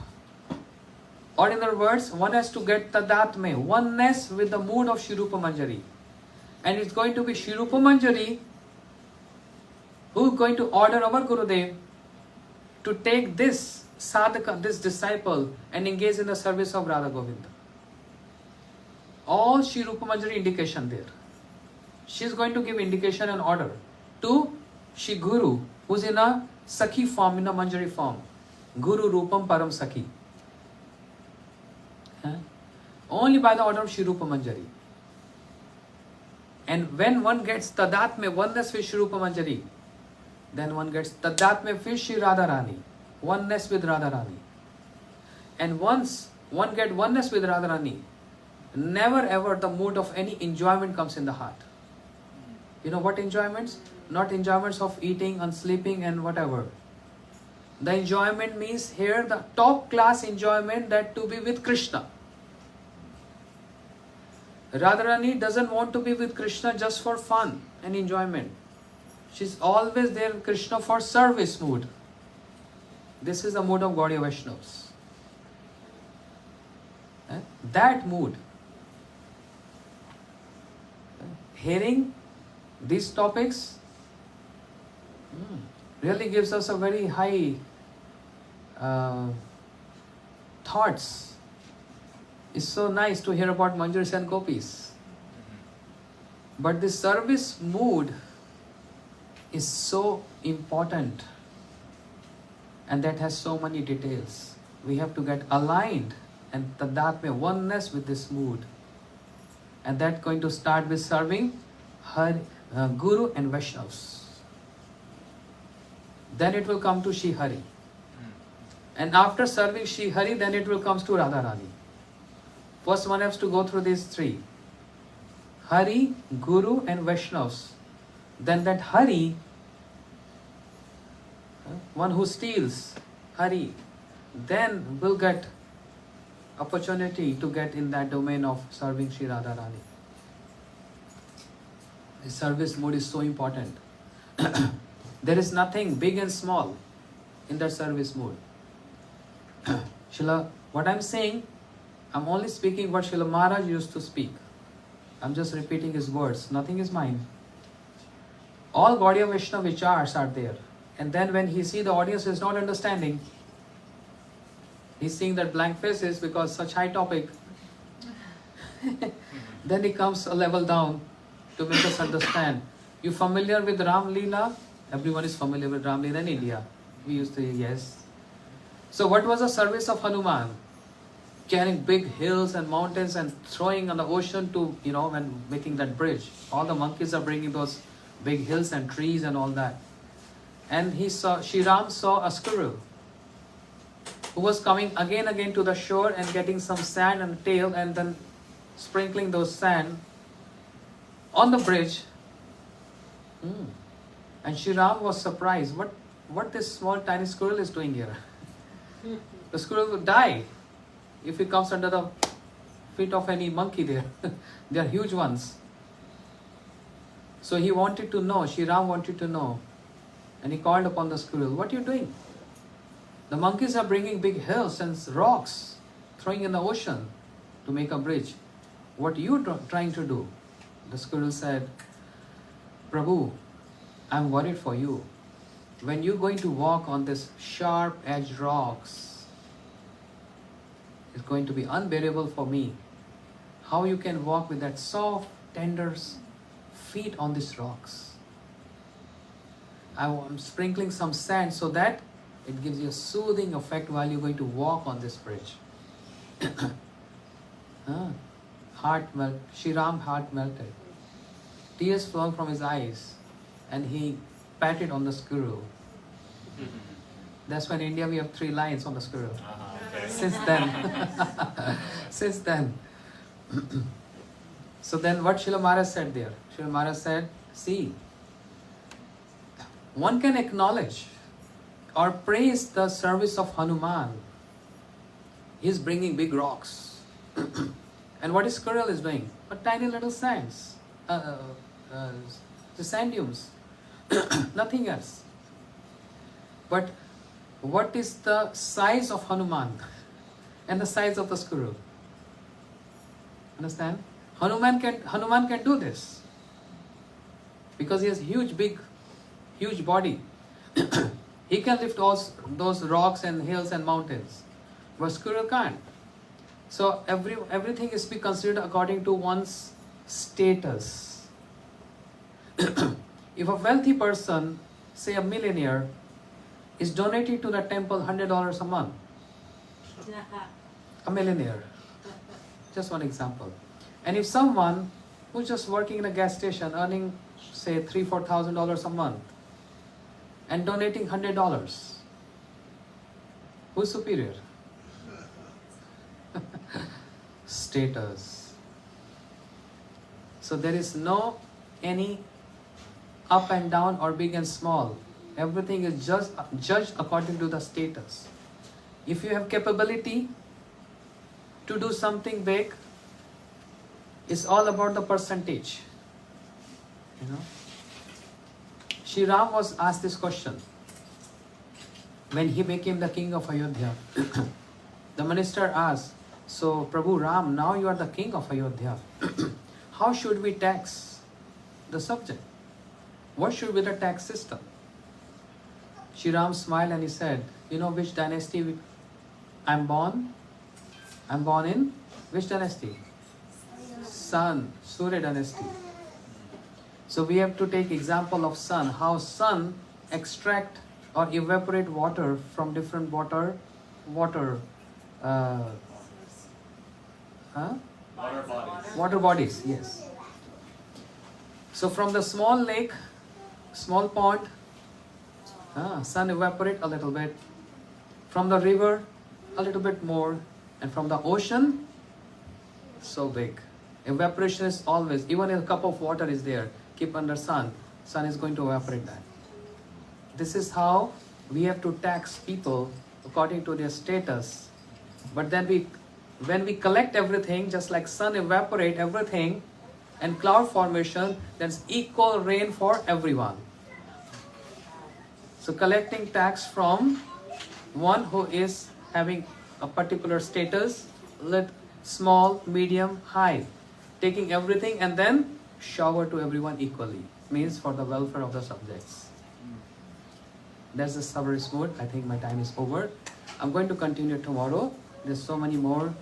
Or in other words, one has to get Tadatme, oneness with the mood of Shri Rupa Manjari. And it's going to be Shri Rupa Manjari who is going to order our Gurudev to take this sadhaka, this disciple, and engage in the service of Radha Govinda. All Shri Rupa Manjari indication there. She is going to give indication and order to Shri Guru, who is in a Sakhi form, in a Manjari form. Guru Rupam Param Sakhi. Only by the order of Shri Rupa Manjari. And when one gets Tadatme, oneness with Shri Rupa Manjari, then one gets Tadatme with Shri Radharani, oneness with Radharani. And once one gets oneness with Radharani, never ever the mood of any enjoyment comes in the heart. You know what enjoyments? Not enjoyments of eating and sleeping and whatever. The enjoyment means here the top class enjoyment, that to be with Krishna. Radharani doesn't want to be with Krishna just for fun and enjoyment. She's always there with Krishna for service mood. This is the mood of Gaudiya Vaishnavas. That mood. Hearing these topics really gives us a very high thoughts. It's so nice to hear about Manjaris and Gopis. But this service mood is so important, and that has so many details. We have to get aligned and tadatme, oneness with this mood. And that's going to start with serving Guru and Vaishnavas. Then it will come to Shri Hari. And after serving Shri Hari, then it will come to Radharani. First one has to go through these three. Hari, Guru and Vaishnavas. Then that Hari, one who steals Hari, then will get opportunity to get in that domain of serving Shri Radharani. The service mood is so important. There is nothing big and small in that service mood. Srila, what I'm saying, I'm only speaking what Srila Maharaj used to speak. I'm just repeating his words. Nothing is mine. All Gaudiya Vaishnava vichars are there. And then when he sees the audience is not understanding, he's seeing that blank faces because such high topic. Then he comes a level down to make us understand. You familiar with Ram Leela? Everyone is familiar with Ram Leela in India. We used to, yes. So what was the service of Hanuman? Carrying big hills and mountains and throwing on the ocean to, when making that bridge. All the monkeys are bringing those big hills and trees and all that. And Shri Ram saw a squirrel who was coming again to the shore and getting some sand and tail and then sprinkling those sand on the bridge. And Shri Ram was surprised. What this small tiny squirrel is doing here? The squirrel would die if it comes under the feet of any monkey there. They are huge ones. So he wanted to know, Shri Ram wanted to know. And he called upon the squirrel, what are you doing? The monkeys are bringing big hills and rocks, throwing in the ocean to make a bridge. What are you trying to do? The squirrel said, Prabhu, I'm worried for you. When you're going to walk on this sharp-edged rocks, is going to be unbearable for me. How you can walk with that soft, tender feet on these rocks. I'm sprinkling some sand so that it gives you a soothing effect while you're going to walk on this bridge. Shriram heart melted. Tears flowing from his eyes, and he patted on the squirrel. That's why in India we have 3 lines on the squirrel. Okay. Since then. So then what Srila Maharaj said there? Srila Maharaj said, see, one can acknowledge or praise the service of Hanuman. He's bringing big rocks. And what is squirrel is doing? A tiny little sands. The sand dunes. Nothing else. But what is the size of Hanuman and the size of the squirrel? Understand? Hanuman can do this because he has huge body. He can lift all those rocks and hills and mountains, but squirrel can't. So everything is to be considered according to one's status. If a wealthy person, say a millionaire, is donating to the temple $100 a month, a millionaire, just one example. And if someone who's just working in a gas station earning say $3,000-4,000 a month and donating $100, who's superior? Status. So there is no any up and down or big and small. Everything is just judged according to the status. If you have capability to do something big, it's all about the percentage. You know, Shri Ram was asked this question when he became the king of Ayodhya. The minister asked, so Prabhu Ram, now you are the king of Ayodhya. How should we tax the subject? What should be the tax system? Shri Ram smiled and he said, you know which dynasty I'm born? I'm born in which dynasty? Sun, Surya dynasty. So we have to take example of sun, how sun extract or evaporate water from different water bodies, yes. So from the small lake, small pond, sun evaporate a little bit. From the river, a little bit more. And from the ocean, so big. Evaporation is always, even if a cup of water is there, keep under sun is going to evaporate that. This is how we have to tax people according to their status. But then when we collect everything, just like sun evaporate everything and cloud formation, there's equal rain for everyone. So collecting tax from one who is having a particular status, small, medium, high, taking everything and then shower to everyone equally, means for the welfare of the subjects. That's the summary smooth. I think my time is over. I'm going to continue tomorrow. There's so many more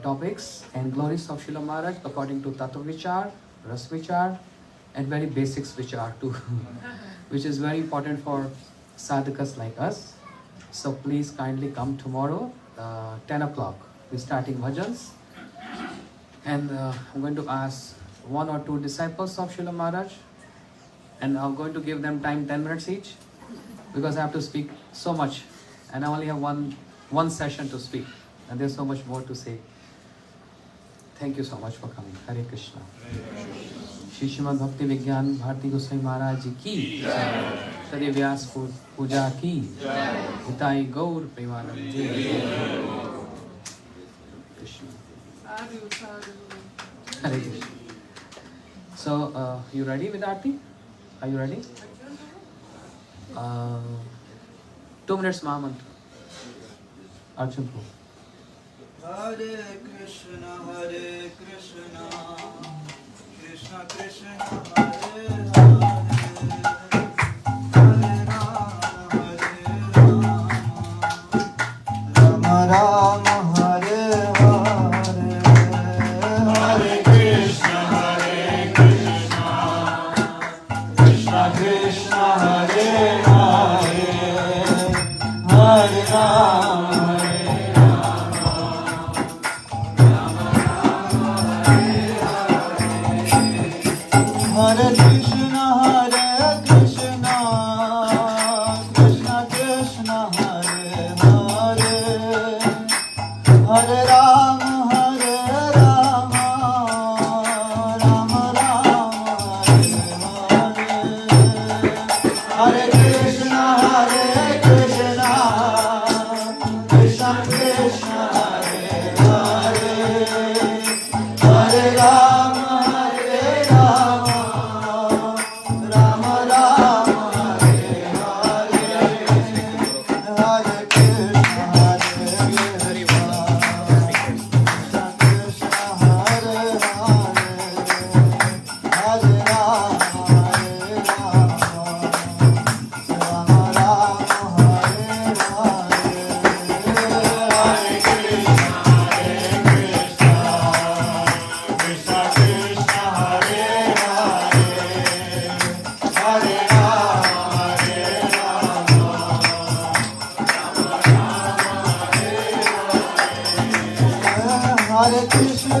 topics and glories of Srila Maharaj according to Tattva Vichar, Ras Vichar, and very basics Vichar too, which is very important for sadhakas like us. So please kindly come tomorrow, 10 o'clock. We're starting bhajans. And I'm going to ask 1 or 2 disciples of Srila Maharaj, and I'm going to give them time 10 minutes each, because I have to speak so much and I only have one session to speak, and there's so much more to say. Thank you so much for coming. Hare Krishna. Shri Srimad Bhakti Vigyan Bharati Goswami Maharaj Ji ki Shri Vyas Puja ki Hitai Gaur Premanande. Krishna. Hare Krishna. So, you ready with Aarti? Are you ready? 2 minutes Mahamantra. Arjun Prabhu. Hare Krishna, Krishna Krishna, Hare Hare, Hare Rama, Rama Rama, Hare Hare Rama, Hare Krishna, Krishna Krishna, Hare Hare, Hare Rama, Rama Rama, Hare Hare, Hare Krishna, Krishna Krishna, Hare Hare, Hare Rama, Rama Rama, Hare Hare, Hare Krishna, Krishna Krishna, Hare Hare, Hare Rama, Rama Rama, Hare Hare, Hare Krishna, Krishna Krishna, Hare Hare, Hare Rama, Hare Krishna,